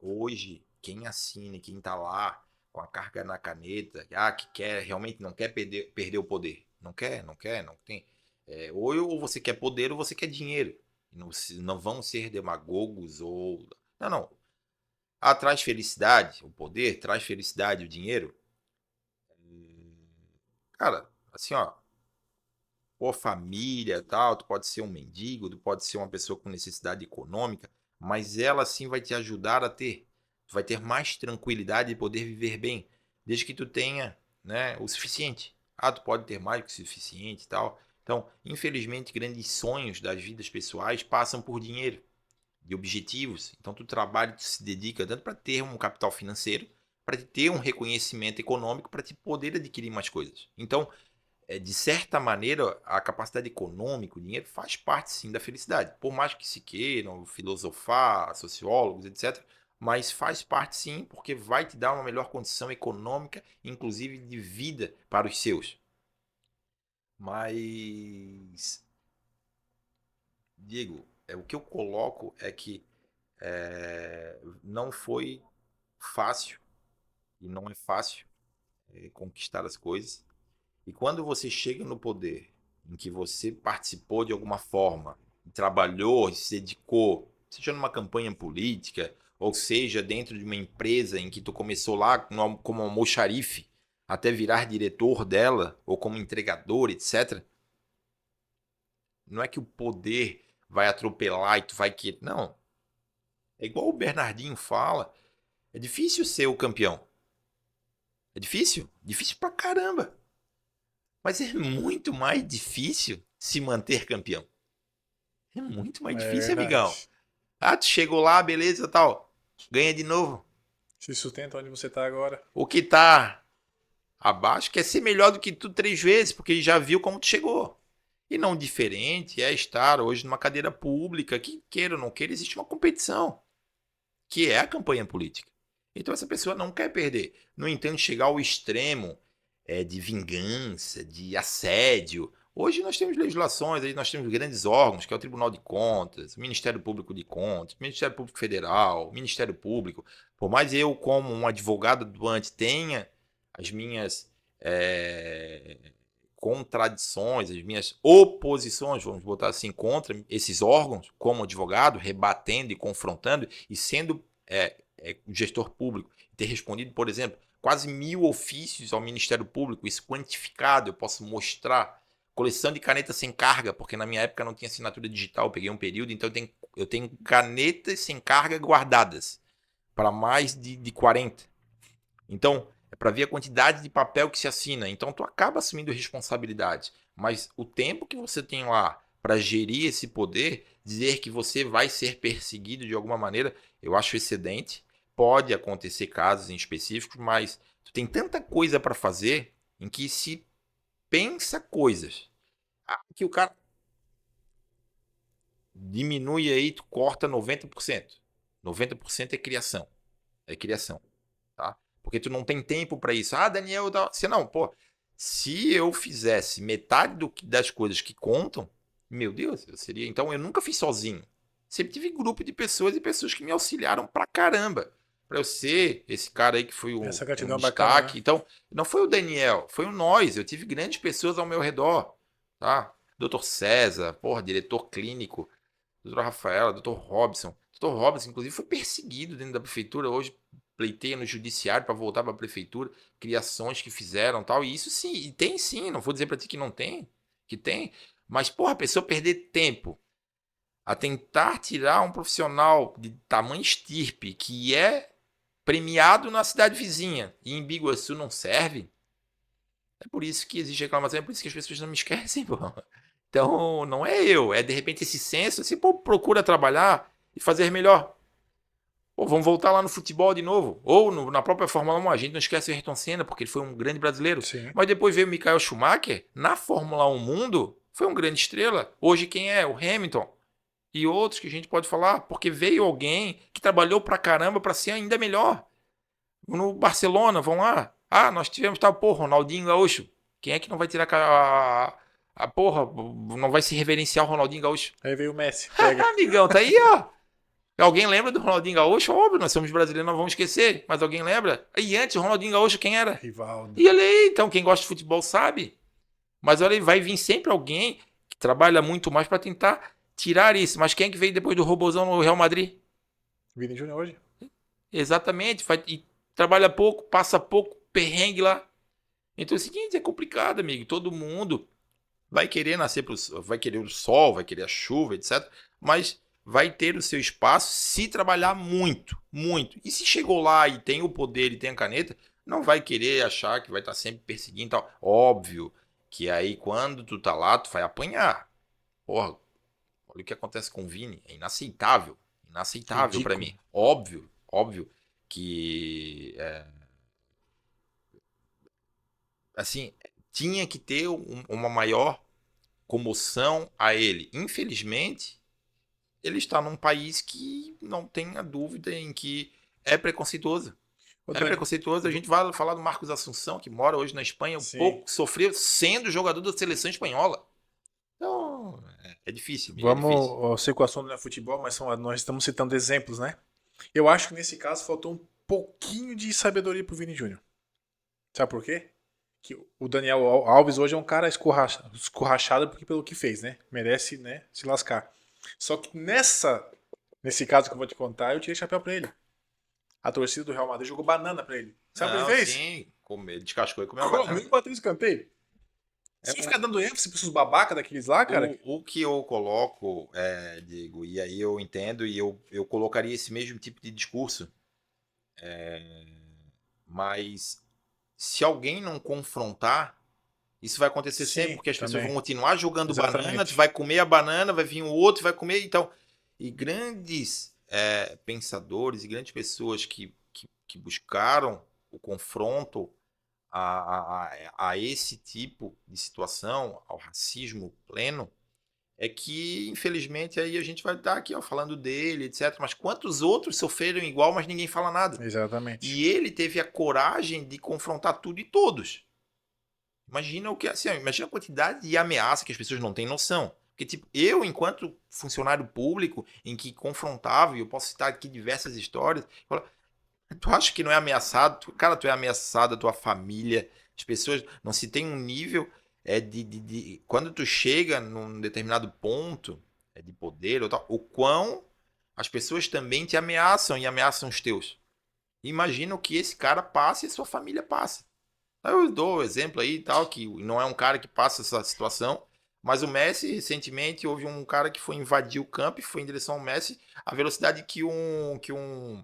hoje, quem assina, quem está lá com a carga na caneta, que quer, realmente não quer perder o poder. Não tem. Ou você quer poder ou você quer dinheiro. Não, não vão ser demagogos ou. Não, não. Traz felicidade, o poder traz felicidade, o dinheiro. Cara, assim, ó, pô, família, tal, tu pode ser um mendigo, tu pode ser uma pessoa com necessidade econômica, mas ela sim vai te ajudar a ter, tu vai ter mais tranquilidade de poder viver bem, desde que tu tenha, né, o suficiente. Tu pode ter mais do que o suficiente e tal, Então, infelizmente, grandes sonhos das vidas pessoais passam por dinheiro, de objetivos. Então, tu trabalha, tu se dedica tanto para ter um capital financeiro, para ter um reconhecimento econômico, para te poder adquirir mais coisas. Então, de certa maneira, a capacidade econômica, o dinheiro, faz parte sim da felicidade. Por mais que se queiram filosofar, sociólogos, etc., mas faz parte sim, porque vai te dar uma melhor condição econômica, inclusive de vida para os seus. Mas, Diego, o que eu coloco é que não foi fácil, e não é fácil conquistar as coisas. E quando você chega no poder, em que você participou de alguma forma, trabalhou, se dedicou, seja numa campanha política, ou seja dentro de uma empresa em que tu começou lá como almoxarife, até virar diretor dela, ou como entregador, etc. Não é que o poder vai atropelar e tu vai querer. Não. É igual o Bernardinho fala. É difícil ser o campeão. É difícil? Difícil pra caramba. Mas é muito mais difícil se manter campeão. É muito mais É difícil, amigão. verdade. Ah, tu chegou lá, beleza, tal. Ganha de novo. Se sustenta onde você tá agora. O que tá abaixo quer ser melhor do que tu 3 vezes, porque ele já viu como tu chegou. E não diferente é estar hoje numa cadeira pública, que queira ou não queira, existe uma competição, que é a campanha política. Então essa pessoa não quer perder. No entanto, chegar ao extremo de vingança, de assédio. Hoje nós temos legislações, aí nós temos grandes órgãos, que é o Tribunal de Contas, o Ministério Público de Contas, o Ministério Público Federal, o Ministério Público. Por mais eu, como um advogado atuante, tenha as minhas contradições, as minhas oposições, vamos botar assim, contra esses órgãos, como advogado, rebatendo e confrontando, e sendo gestor público, ter respondido, por exemplo, quase 1.000 ofícios ao Ministério Público, isso quantificado, eu posso mostrar. Coleção de caneta sem carga, porque na minha época não tinha assinatura digital, eu peguei um período, então eu tenho canetas sem carga guardadas, para mais de 40. Então, é para ver a quantidade de papel que se assina. Então, tu acaba assumindo responsabilidade. Mas o tempo que você tem lá para gerir esse poder, dizer que você vai ser perseguido de alguma maneira, eu acho excedente. Pode acontecer casos em específicos, mas tu tem tanta coisa para fazer em que se pensa coisas. Que o cara diminui aí, tu corta 90%. 90% é criação. É criação. Tá? Porque tu não tem tempo para isso. Ah, Daniel, você não, pô. Se eu fizesse metade das coisas que contam, meu Deus, eu seria. Então eu nunca fiz sozinho. Sempre tive grupo de pessoas e pessoas que me auxiliaram pra caramba. Pra eu ser esse cara aí que foi Essa um gratidão é bacana, destaque. né? Então, não foi o Daniel, foi o nós. Eu tive grandes pessoas ao meu redor. Tá? Doutor César, porra, diretor clínico. Doutora Rafaela, doutor Robson. Doutor Robson, inclusive, foi perseguido dentro da prefeitura. Hoje pleiteia no judiciário para voltar para a prefeitura. Criações que fizeram tal. E isso sim, e tem sim. Não vou dizer para ti que não tem. Que tem. Mas, porra, a pessoa perder tempo a tentar tirar um profissional de tamanho estirpe que é premiado na cidade vizinha e em Biguaçu não serve. É por isso que existe reclamação, é por isso que as pessoas não me esquecem, pô. Então, não é eu, é de repente esse senso, assim, pô, procura trabalhar e fazer melhor. Pô, vamos voltar lá no futebol de novo. Ou na própria Fórmula 1, a gente não esquece o Ayrton Senna, porque ele foi um grande brasileiro. Sim. Mas depois veio o Michael Schumacher, na Fórmula 1 Mundo, foi um grande estrela. Hoje quem é? O Hamilton. E outros que a gente pode falar, porque veio alguém que trabalhou pra caramba pra ser ainda melhor. No Barcelona, vão lá. Ah, nós tivemos tal, pô, Ronaldinho Gaúcho. Quem é que não vai tirar a porra? Não vai se reverenciar o Ronaldinho Gaúcho? Aí veio o Messi, pega. Amigão, tá aí, ó. Alguém lembra do Ronaldinho Gaúcho? Óbvio, nós somos brasileiros, não vamos esquecer. Mas alguém lembra? E antes, o Ronaldinho Gaúcho, quem era? Rivaldo. E ele aí, então, quem gosta de futebol sabe. Mas olha, vai vir sempre alguém que trabalha muito mais pra tentar tirar isso. Mas quem é que veio depois do robozão no Real Madrid? Vini Júnior hoje. Exatamente, e trabalha pouco, passa pouco, perrengue lá. Então é o seguinte, é complicado, amigo. Todo mundo vai querer nascer vai querer o sol, vai querer a chuva, etc. Mas vai ter o seu espaço se trabalhar muito, muito. E se chegou lá e tem o poder e tem a caneta, não vai querer achar que vai estar sempre perseguindo e tal. Óbvio Que aí, quando tu tá lá, tu vai apanhar. Porra, olha o que acontece com o Vini. É inaceitável. Inaceitável pra Ridículo. mim. Óbvio, óbvio que, assim, tinha que ter uma maior comoção a ele. Infelizmente, ele está num país que não tenha dúvida em que é preconceituoso. Ô, É Dani, preconceituoso. A gente vai falar do Marcos Assunção, que mora hoje na Espanha, um sim. pouco sofreu sendo jogador da seleção espanhola. Então, é difícil, amigo, é difícil. Vamos, eu sei que o assunto não é futebol, mas nós estamos citando exemplos, né? Eu acho que nesse caso faltou um pouquinho de sabedoria pro Vini Júnior. Sabe por quê? Que o Daniel Alves hoje é um cara escorrachado porque pelo que fez, né? Merece, né, se lascar. Só que nesse caso que eu vou te contar, eu tirei chapéu pra ele. A torcida do Real Madrid jogou banana pra ele. Sabe o que Não, ele fez? sim, descascou e comeu a Comeu banana. e bateu no escanteio. É, Você vai ficar dando ênfase pra esses babaca daqueles lá, cara? o que eu coloco, Diego, e aí eu entendo, e eu colocaria esse mesmo tipo de discurso, mas se alguém não confrontar, isso vai acontecer sempre, Sim, porque as pessoas vão também. continuar jogando banana, tu Exatamente. vai comer a banana, vai vir o outro, vai comer, então. E grandes pensadores e grandes pessoas que buscaram o confronto a esse tipo de situação, ao racismo pleno, é que, infelizmente, aí a gente vai estar aqui ó, falando dele, etc. Mas quantos outros sofreram igual, mas ninguém fala nada? Exatamente. E ele teve a coragem de confrontar tudo e todos. Imagina o que assim, imagina a quantidade de ameaça que as pessoas não têm noção. Porque, tipo, eu, enquanto funcionário público, em que confrontava, e eu posso citar aqui diversas histórias, falo, tu acha que não é ameaçado? Cara, tu é ameaçado, a tua família, as pessoas. Não se tem um nível quando tu chega num determinado ponto de poder ou tal, o quão as pessoas também te ameaçam e ameaçam os teus. Imagina o que esse cara passa e a sua família passa. Eu dou o exemplo aí e tal, que não é um cara que passa essa situação, mas o Messi, recentemente, houve um cara que foi invadir o campo e foi em direção ao Messi, a velocidade que um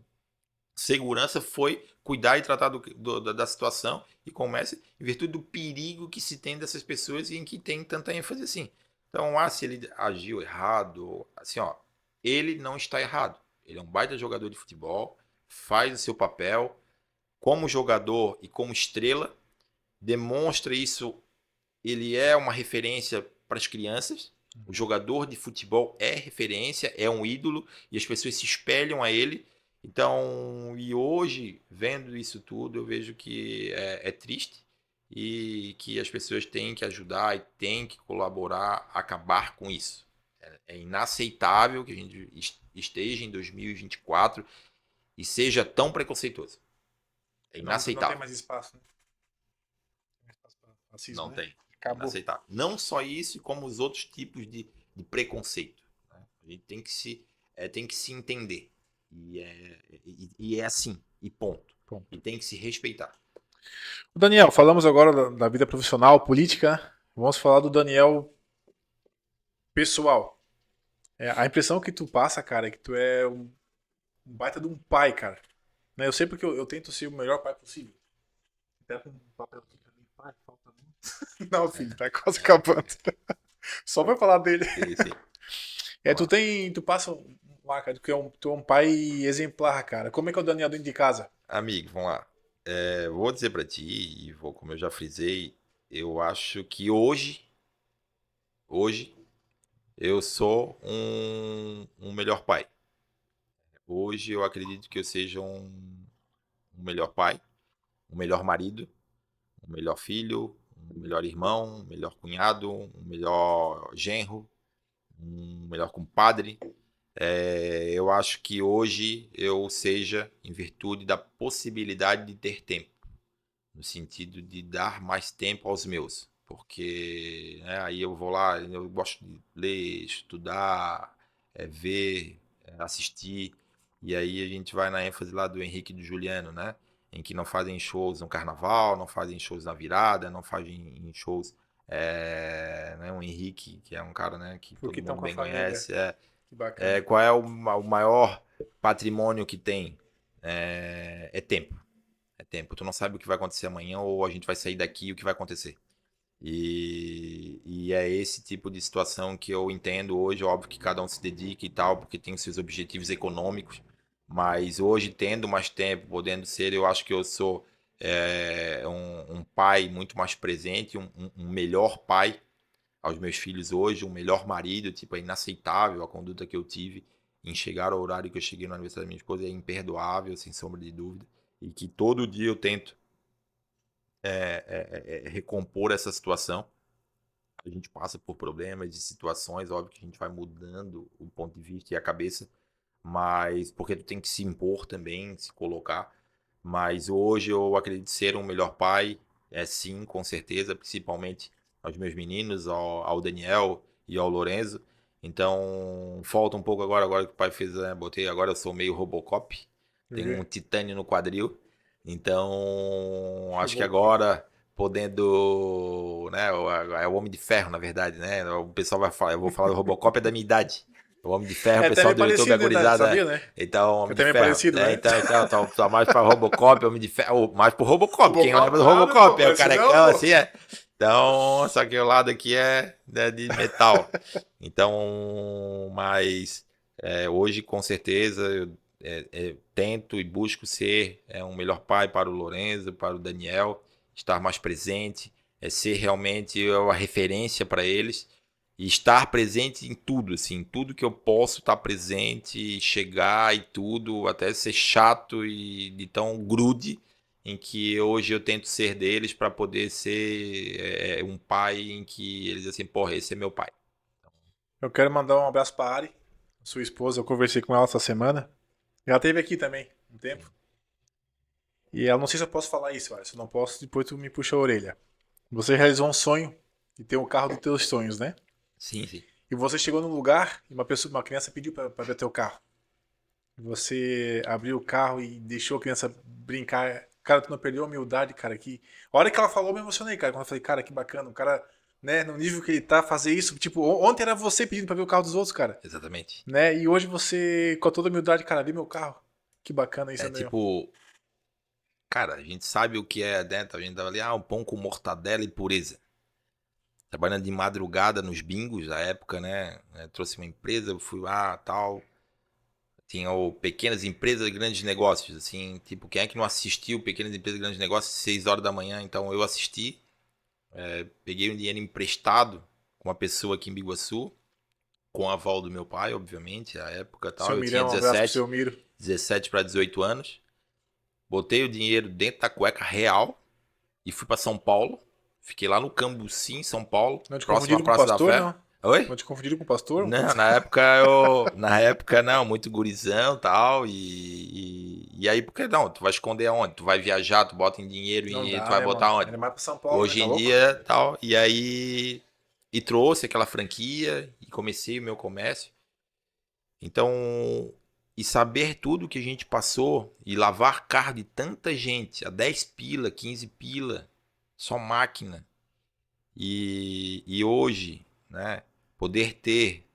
segurança foi cuidar e tratar da situação e com o Messi, em virtude do perigo que se tem dessas pessoas e em que tem tanta ênfase assim. Então, se ele agiu errado, assim, ó, ele não está errado. Ele é um baita jogador de futebol, faz o seu papel como jogador e como estrela, demonstra isso, ele é uma referência para as crianças. O jogador de futebol é referência, é um ídolo e as pessoas se espelham a ele. Então, e hoje, vendo isso tudo, eu vejo que é triste e que as pessoas têm que ajudar e têm que colaborar a acabar com isso. É inaceitável que a gente esteja em 2024 e seja tão preconceituoso. É Não tem inaceitável. mais espaço, né? Não tem mais espaço pra racismo, Não né? tem. É Acabou. inaceitável. Não só isso, como os outros tipos de preconceito. Né? A gente tem que se entender. E é assim, e ponto. Bom. E tem que se respeitar. Daniel, falamos agora da vida profissional, política. Vamos falar do Daniel pessoal. A impressão que tu passa, cara, é que tu é um baita de um pai, cara. Né, eu sei porque eu tento ser o melhor pai possível. Até com um papel aqui pra mim, pai, falta um. Não, filho, tá quase acabando. Só vai falar dele. Sim, sim. Tu Ó, tu passa um marca de que tu é um pai exemplar, cara. Como é que é o Daniel dentro de casa? amigo, vamos lá. Vou dizer pra ti, e vou, como eu já frisei, eu acho que hoje, eu sou um melhor pai. Hoje eu acredito que eu seja um melhor pai, um melhor marido, um melhor filho, um melhor irmão, um melhor cunhado, um melhor genro, um melhor compadre. Eu acho que hoje eu seja em virtude da possibilidade de ter tempo, no sentido de dar mais tempo aos meus, porque né, aí eu vou lá, eu gosto de ler, estudar, ver, assistir, e aí a gente vai na ênfase lá do Henrique e do Juliano, né? Em que não fazem shows no carnaval, não fazem shows na virada, não fazem shows. Né, o Henrique, que é um cara né, que Porque todo estão mundo com a bem família. conhece, Que bacana. qual é o maior patrimônio que tem? É tempo. É tempo. Tu não sabe o que vai acontecer amanhã ou a gente vai sair daqui e o que vai acontecer. E é esse tipo de situação que eu entendo hoje. Óbvio que cada um se dedica e tal, porque tem os seus objetivos econômicos. Mas hoje, tendo mais tempo, podendo ser, eu acho que eu sou um pai muito mais presente, um melhor pai aos meus filhos hoje, um melhor marido. Tipo, é inaceitável a conduta que eu tive em chegar ao horário que eu cheguei no aniversário da minha esposa, é imperdoável, sem sombra de dúvida. E que todo dia eu tento recompor essa situação. A gente passa por problemas e situações, óbvio que a gente vai mudando o ponto de vista e a cabeça, mas porque tu tem que se impor também, se colocar. Mas hoje eu acredito ser um melhor pai, sim, com certeza, principalmente aos meus meninos, ao Daniel e ao Lorenzo. Então, falta um pouco agora que o pai fez, né? Botei agora, eu sou meio Robocop, tenho um titânio no quadril. Então, acho que Robocop. agora podendo, né, é o Homem de Ferro, na verdade, né? O pessoal vai falar, eu vou falar do Robocop, é da minha idade. O Homem de Ferro, o É até pessoal meio do YouTube é parecido, né? gurizada, Sabia, né? então, É Homem de até meio Ferro. parecido, né? Então, tá mais pra Robocop, Homem de Ferro, mais pro Robocop. Quem Robocop lembra do nada, pô. Robocop? É o Parece não, carecão, pô. assim, é. Então, só que o lado aqui é, né, de metal. Então, mas hoje, com certeza, eu tento e busco ser um melhor pai para o Lorenzo, para o Daniel, estar mais presente, ser realmente a referência para eles e estar presente em tudo, assim, tudo que eu posso estar presente, chegar e tudo, até ser chato e de tão grude em que hoje eu tento ser deles para poder ser um pai em que eles assim, porra, esse é meu pai. Eu quero mandar um abraço pra Ari, sua esposa. Eu conversei com ela essa semana. Ela esteve aqui também, um tempo. E ela não sei se eu posso falar isso, Ari. Se eu não posso, depois tu me puxa a orelha. Você realizou um sonho de ter o carro dos teus sonhos, né? Sim, sim. E você chegou num lugar e uma criança pediu pra ver teu carro. E você abriu o carro e deixou a criança brincar. Cara, tu não perdeu a humildade, cara. Que... A hora que ela falou, eu me emocionei, cara. Quando eu falei, cara, que bacana. O cara, né, no nível que ele tá, fazer isso. Tipo, ontem era você pedindo pra ver o carro dos outros, cara. Exatamente. Né? E hoje você, com toda a humildade, cara, vi meu carro. Que bacana isso, É André. tipo, cara, a gente sabe o que é, né? A gente tava ali, um pão com mortadela e pureza. Trabalhando de madrugada nos bingos da época, né? Trouxe uma empresa, eu fui lá, tal. Tinha o Pequenas Empresas e Grandes Negócios, assim, tipo, quem é que não assistiu Pequenas Empresas e Grandes Negócios 6 horas da manhã? Então eu assisti, peguei um dinheiro emprestado com uma pessoa aqui em Biguaçu, com o aval do meu pai, obviamente, à época tal, Seu eu tinha Mirão, um abraço pro seu Miro. 17 para 18 anos, botei o dinheiro dentro da cueca real e fui para São Paulo, fiquei lá no Cambuci, em São Paulo, Não te próximo à confundiram com o Praça da pastor, Fé. não? Oi? Não te confundiram com o pastor? Não, na época não, muito gurizão e tal, e aí, porque não, tu vai esconder aonde? Tu vai viajar, tu bota em dinheiro Não e tu dá, vai né, mano? botar onde? Ainda mais pra São Paulo, né? Hoje Tá em louco? dia, tal, e aí, e trouxe aquela franquia, e comecei o meu comércio, então, e saber tudo que a gente passou, e lavar carro de tanta gente, a 10 pila, 15 pila, só máquina, e hoje, né, poder ter,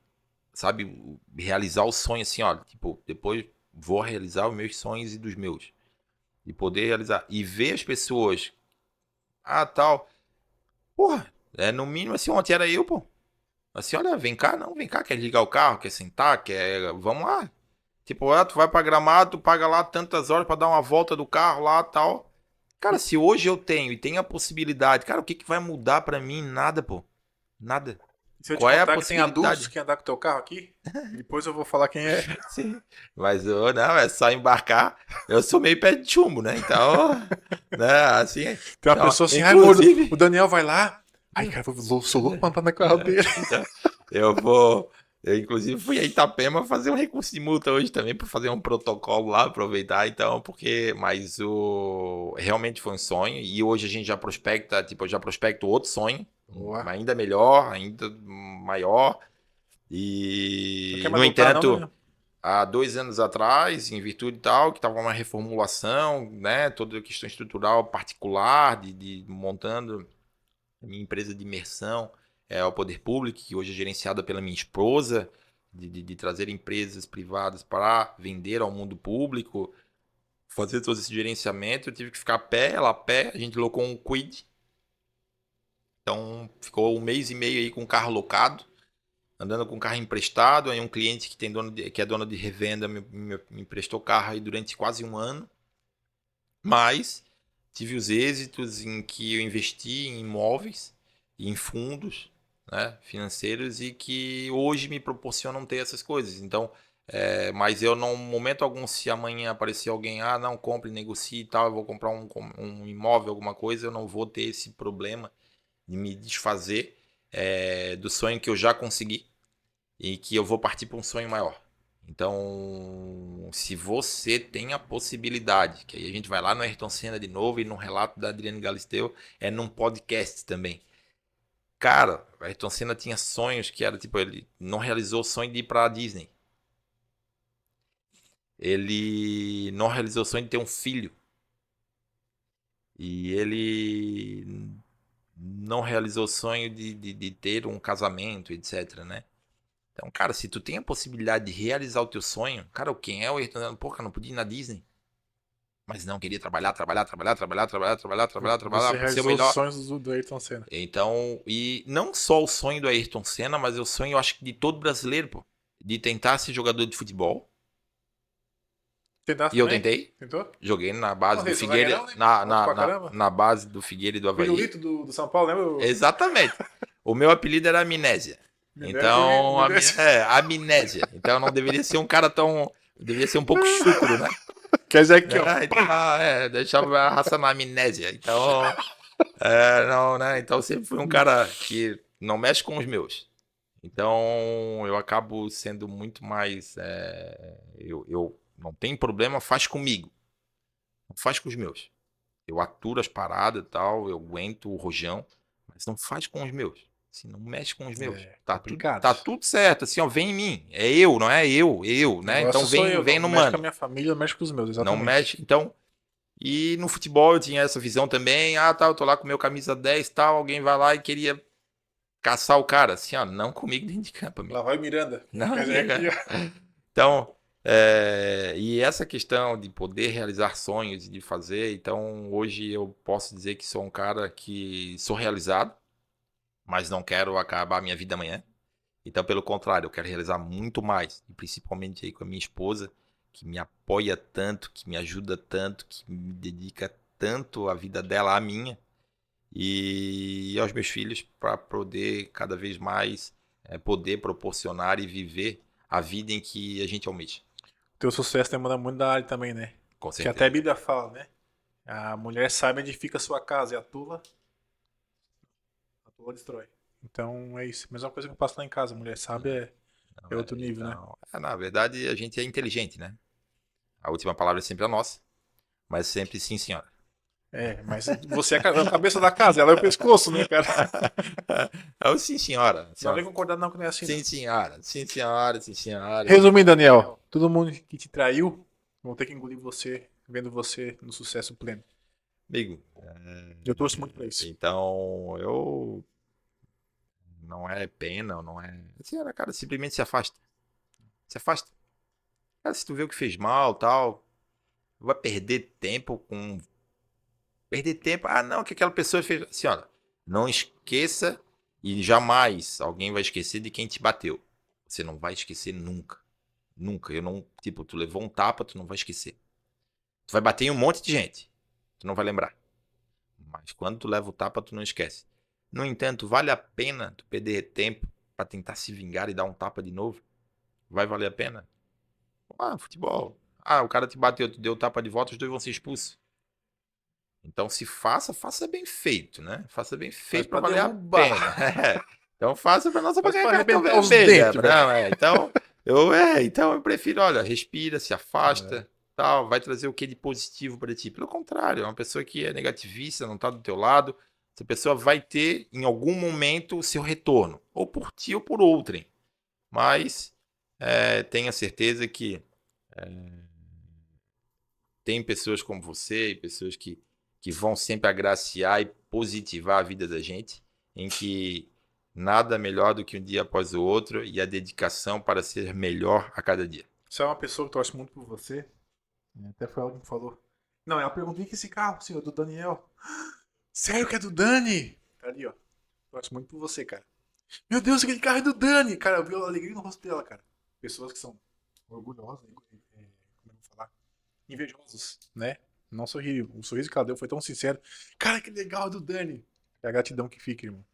sabe, realizar o sonho assim, ó, tipo, depois vou realizar os meus sonhos e dos meus. E poder realizar. E ver as pessoas, tal. Porra, no mínimo assim, ontem era eu, pô. Assim, olha, vem cá, não, vem cá, quer ligar o carro, quer sentar, quer. Vamos lá. Tipo, tu vai pra Gramado, tu paga lá tantas horas pra dar uma volta do carro lá tal. Cara, se hoje eu tenho e tenho a possibilidade, cara, o que que vai mudar pra mim? Nada, pô. Nada. E se eu te Qual é a contar que tem adultos possibilidade? que andar com teu carro aqui, depois eu vou falar quem é. Sim. Mas não, é só embarcar. Eu sou meio pé de chumbo, né? Então, né, assim, Tem uma então, pessoa assim, ai, amor, o inclusive, Daniel vai lá. Ai, cara, eu sou louco pra andar no carro dele. então, eu vou, eu inclusive fui a Itapema fazer um recurso de multa hoje também para fazer um protocolo lá, aproveitar, então, porque, mas realmente foi um sonho e hoje a gente já prospecta, tipo, eu já prospecto outro sonho, Boa. ainda melhor, ainda maior Não quer e, mais no voltar, não, entanto, Daniel? há 2 anos atrás, em virtude tal, que estava uma reformulação, né, toda a questão estrutural particular, de montando a minha empresa de imersão ao poder público, que hoje é gerenciada pela minha esposa, de trazer empresas privadas para vender ao mundo público, fazer todo esse gerenciamento, eu tive que ficar a pé, ela a pé, a gente colocou um quid, Então ficou 1 mês e meio aí com o carro locado, andando com o carro emprestado. Aí um cliente que é dono de revenda me emprestou o carro aí durante quase um ano. Mas tive os êxitos em que eu investi em imóveis e em fundos, né, financeiros e que hoje me proporcionam ter essas coisas. Então, mas eu não, momento algum, se amanhã aparecer alguém, não, compre, negocie e tal, eu vou comprar um imóvel, alguma coisa, eu não vou ter esse problema de me desfazer do sonho que eu já consegui e que eu vou partir para um sonho maior. Então, se você tem a possibilidade, que aí a gente vai lá no Ayrton Senna de novo e no relato da Adriane Galisteu, num podcast também. Cara, o Ayrton Senna tinha sonhos que era tipo, ele não realizou o sonho de ir para a Disney. Ele não realizou o sonho de ter um filho. E ele não realizou o sonho de ter um casamento, etc, né? Então, cara, se tu tem a possibilidade de realizar o teu sonho, cara, quem é o Ayrton Senna? Pô, cara, não podia ir na Disney. Mas não, queria trabalhar Você para ser o realizou os melhor. sonhos do Ayrton Senna. Então, e não só o sonho do Ayrton Senna, mas o sonho, eu acho que de todo brasileiro, pô, de tentar ser jogador de futebol. Tentasse E eu também? tentei, Tentou? joguei na base Nossa, do esse Figueira, zagueirão, né? Alto pra caramba. na base do Figueira e do Avaí. Pirulito do São Paulo, lembra? Exatamente. O meu apelido era Amnésia. Então, amnésia. Então, eu não deveria ser um cara tão. Eu deveria ser um pouco chucro, né? Quer dizer aqui, ó. Então, deixava a raça na amnésia. Então, não, né? Então, eu sempre fui um cara que não mexe com os meus. Então, eu acabo sendo muito mais. Eu não tenho problema, faz comigo. Não faz com os meus. Eu aturo as paradas e tal, eu aguento o rojão, mas não faz com os meus. Assim, não mexe com os meus. É complicado. Tá tudo certo, assim, ó, vem em mim. É eu, não é eu, O né? Então negócio sou eu, vem não no mexe com a mano. minha família, não mexe com os meus, Não exatamente. mexe. Então, e no futebol eu tinha essa visão também. Tá, eu tô lá com meu camisa 10 tal, alguém vai lá e queria caçar o cara. Assim, ó, não comigo dentro de campo, amigo. Lá vai o Miranda. Não, Quer dizer amigo. aqui, ó. Então, e essa questão de poder realizar sonhos e de fazer, então hoje eu posso dizer que sou um cara que sou realizado, mas não quero acabar a minha vida amanhã. Então, pelo contrário, eu quero realizar muito mais, e principalmente aí com a minha esposa, que me apoia tanto, que me ajuda tanto, que me dedica tanto a vida dela à minha e aos meus filhos para poder cada vez mais poder proporcionar e viver a vida em que a gente almeja. Teu sucesso demanda muito da área também, né? Com Que até a certeza. Bíblia fala, né? A mulher sábia edifica a sua casa e a tula destrói. Então é isso. Mesma coisa que eu passo lá em casa. Mulher sábia é Não, outro nível, né? então, na verdade, a gente é inteligente, né? A última palavra é sempre a nossa, mas sempre sim, senhora. É, mas você é a cabeça da casa, ela é o pescoço, né, cara? É o sim, senhora. Não Senhora. vem concordar não que não é assim, não. Sim, senhora. Sim, senhora. Sim, senhora. Resumindo, Daniel, todo mundo que te traiu, vão ter que engolir você, vendo você no sucesso pleno. Amigo, Eu torço muito pra isso. então eu. Não é pena, não é. Senhora, cara, simplesmente se afasta. Se afasta. Cara, se tu vê o que fez mal tal, vai perder tempo com. Perder tempo. Não, que aquela pessoa fez. Senhora, não esqueça e jamais alguém vai esquecer de quem te bateu. Você não vai esquecer nunca. Nunca. Eu não. Tipo, tu levou um tapa, tu não vai esquecer. Tu vai bater em um monte de gente. Tu não vai lembrar. Mas quando tu leva o tapa, tu não esquece. No entanto, vale a pena tu perder tempo pra tentar se vingar e dar um tapa de novo? Vai valer a pena? Futebol. O cara te bateu, tu deu tapa de volta, os dois vão ser expulsos. Então, se faça bem feito, né? Faça bem Faz feito pra pra valer a pena. derrubar. Então, faça pra nossa pra Faz ganhar pra cartão arrebentar os vermelho. dentes, velho. Não, então eu prefiro, olha, respira, se afasta, tal, vai trazer o que de positivo pra ti. Pelo contrário, é uma pessoa que é negativista, não tá do teu lado. Essa pessoa vai ter, em algum momento, o seu retorno. Ou por ti ou por outrem. Mas tenha certeza que tem pessoas como você e pessoas que vão sempre agraciar e positivar a vida da gente, em que nada melhor do que um dia após o outro e a dedicação para ser melhor a cada dia. Você é uma pessoa que torce muito por você. Até foi ela que me falou. Não, ela perguntou: o que é esse carro, senhor, do Daniel? Sério que é do Dani? Tá ali, ó. torço muito por você, cara. Meu Deus, aquele carro é do Dani! Cara, eu vi a alegria no rosto dela, cara. Pessoas que são orgulhosas, como eu vou falar? Invejosos, né? Não sorriu. O sorriso que ela deu foi tão sincero. Cara, que legal é do Dani. É a gratidão que fica, irmão.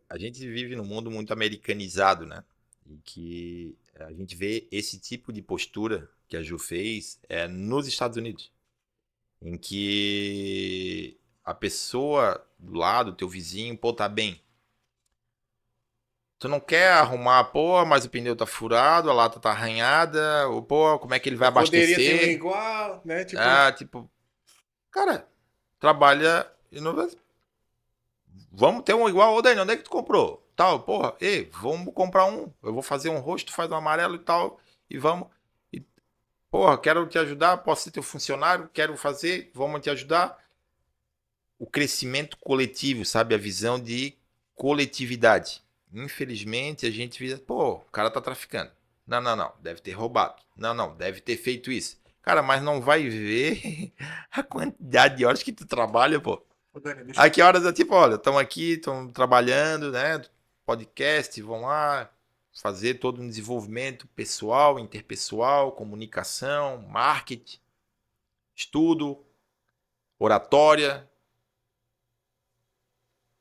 A gente vive num mundo muito americanizado, né? E que a gente vê esse tipo de postura que a Ju fez nos Estados Unidos, em que a pessoa do lado, teu vizinho, pô, tá bem. Tu não quer arrumar, pô, mas o pneu tá furado, a lata tá arranhada, ou, pô, como é que ele vai Eu poderia ter um abastecer? igual, né? Tipo, Ah, tipo, cara, trabalha e não vamos ter um igual. Ô, Daniel, onde é que tu comprou? Tal, porra, ei, vamos comprar um. Eu vou fazer um roxo, tu faz um amarelo e tal, e vamos. E, porra, quero te ajudar, posso ser teu funcionário, quero fazer, vamos te ajudar. O crescimento coletivo, sabe? A visão de coletividade. Infelizmente, a gente vê, pô, o cara tá traficando. Não, não, não, deve ter roubado. Não, não, deve ter feito isso. Cara, mas não vai ver a quantidade de horas que tu trabalha, pô. ô Dani, deixa Aí eu. que horas é tipo, olha, estamos aqui, estamos trabalhando, né? Podcast, vão lá fazer todo um desenvolvimento pessoal, interpessoal, comunicação, marketing, estudo, oratória.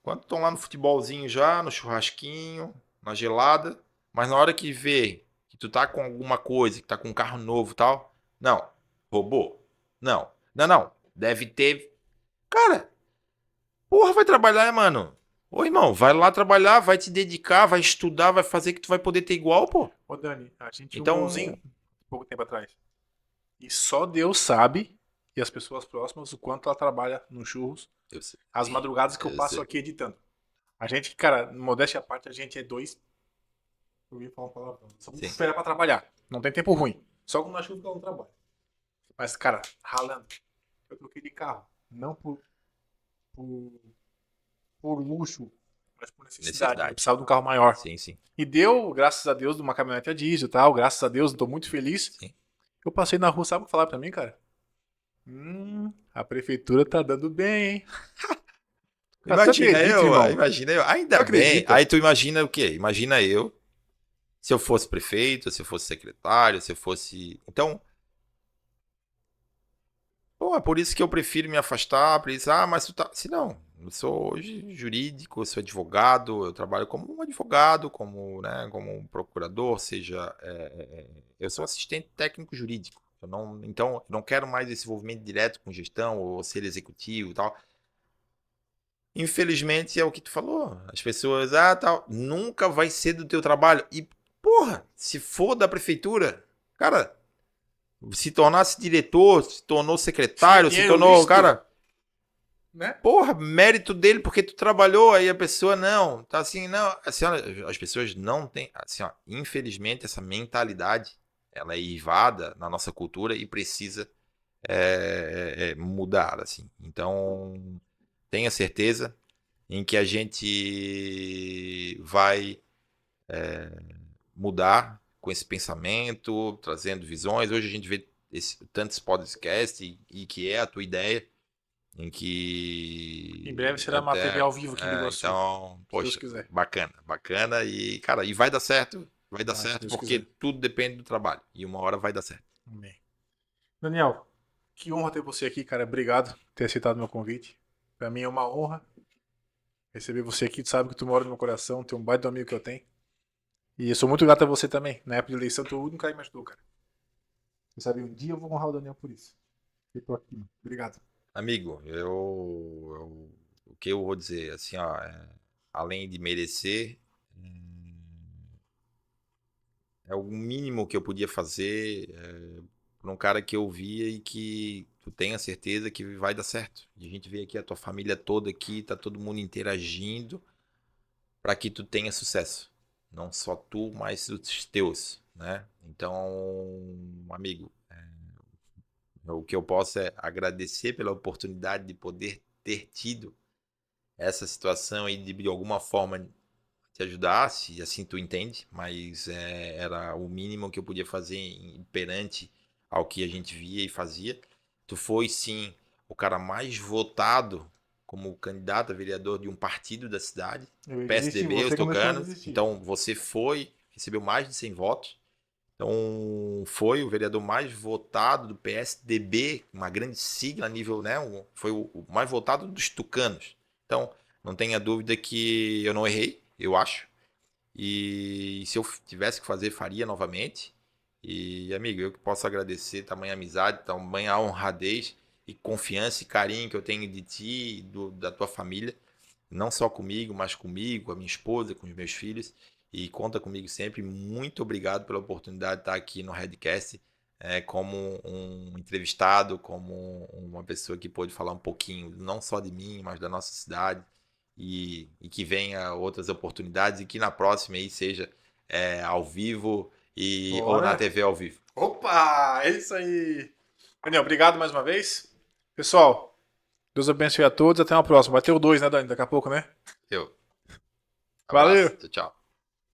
Quando estão lá no futebolzinho já, no churrasquinho, na gelada, mas na hora que vê que tu tá com alguma coisa, que tá com um carro novo e tal, não, roubou. Não, não, não, deve ter. Cara, porra, vai trabalhar, mano. Ô, irmão, vai lá trabalhar, vai te dedicar, vai estudar, vai fazer que tu vai poder ter igual, pô. Ô Dani, a gente tinha um irmãozinho Então, pouco tempo atrás. E só Deus sabe, e as pessoas próximas, o quanto ela trabalha no churros, eu sei, as madrugadas que eu eu passo sei. aqui editando. A gente, cara, modéstia à parte, a gente é dois. Eu ia falar uma palavra. Só Sim, espera pra trabalhar. Não tem tempo ruim. Só quando na chuva que eu não trabalho. Mas, cara, ralando. Eu troquei de carro. Não por, por luxo, mas por necessidade. Eu necessidade. precisava de um carro maior. Sim, sim, E deu, graças a Deus, de uma caminhonete a diesel e tal. Graças a Deus, tô muito feliz. sim. Eu passei na rua, sabe o que falaram pra mim, cara? A prefeitura tá dando bem, hein? Cara, tu acredita, irmão? Imagina eu. Tu Ainda bem. acredita? Aí tu imagina o quê? Imagina eu, se eu fosse prefeito, se eu fosse secretário, se eu fosse. Então, pô, é por isso que eu prefiro me afastar, por isso, mas tu tá. Se não, eu sou hoje jurídico, eu sou advogado, eu trabalho como um advogado, como, né, como um procurador, seja. Eu sou assistente técnico jurídico. Então, eu não quero mais esse envolvimento direto com gestão ou ser executivo e tal. Infelizmente é o que tu falou. As pessoas, tal, nunca vai ser do teu trabalho. E, porra, se for da prefeitura, cara, se tornasse diretor, se tornou secretário, se Dinheiro tornou, lícito, cara, né? porra, mérito dele porque tu trabalhou, aí a pessoa não, tá assim, não, assim, olha, as pessoas não têm, assim, ó, infelizmente essa mentalidade, ela é eivada na nossa cultura e precisa mudar, assim. Então, tenha certeza em que a gente vai mudar com esse pensamento, trazendo visões. Hoje a gente vê tantos podcasts e que é a tua ideia, em Em breve que será uma TV até. ao vivo aqui em Biguaçu, Então, se Deus poxa, quiser. bacana, bacana. E, cara, e vai dar Vai, se certo, Deus porque quiser. tudo depende do trabalho. E uma hora vai dar certo. Amém. Daniel, que honra ter você aqui, cara. Obrigado por ter aceitado meu convite. Pra mim é uma honra receber você aqui. Tu sabe que tu mora no meu coração, tem um baita amigo que eu tenho. E eu sou muito grato a você também. Na época de eleição, tu nunca me ajudou, cara. Você sabe, um dia eu vou honrar o Daniel por isso. Eu tô aqui, mano. Obrigado. Amigo, o que eu vou dizer, assim, ó, além de merecer, é o mínimo que eu podia fazer por um cara que eu via e que tu tenha certeza que vai dar certo. E a gente vê aqui a tua família toda aqui, tá todo mundo interagindo para que tu tenha sucesso. Não só tu, mas os teus, né? Então, amigo, o que eu posso é agradecer pela oportunidade de poder ter tido essa situação e de alguma forma te ajudar, se assim tu entende, mas era o mínimo que eu podia fazer perante ao que a gente via e fazia. Tu foi sim o cara mais votado como candidato a vereador de um partido da cidade, Eu desisti, PSDB, os você começou a tucanos. desistir. Então você foi, recebeu mais de 100 votos. Então foi o vereador mais votado do PSDB, uma grande sigla a nível, né? Foi o mais votado dos tucanos. Então não tenha dúvida que eu não errei, eu acho. E se eu tivesse que fazer, faria novamente. E, amigo, eu que posso agradecer tamanha amizade, tamanha honradez e confiança e carinho que eu tenho de ti e da tua família. Não só comigo, mas comigo, com a minha esposa, com os meus filhos. E conta comigo sempre. Muito obrigado pela oportunidade de estar aqui no Redcast, como um entrevistado, como uma pessoa que pôde falar um pouquinho, não só de mim, mas da nossa cidade. E que venha outras oportunidades e que na próxima aí seja ao vivo ou na Bora. TV ao vivo. Opa, é isso aí. Daniel, obrigado mais uma vez. Pessoal, Deus abençoe a todos. Até uma próxima. Vai ter o 2, né, Dani? Daqui a pouco, né? Eu. Valeu! Abraço. Tchau, tchau.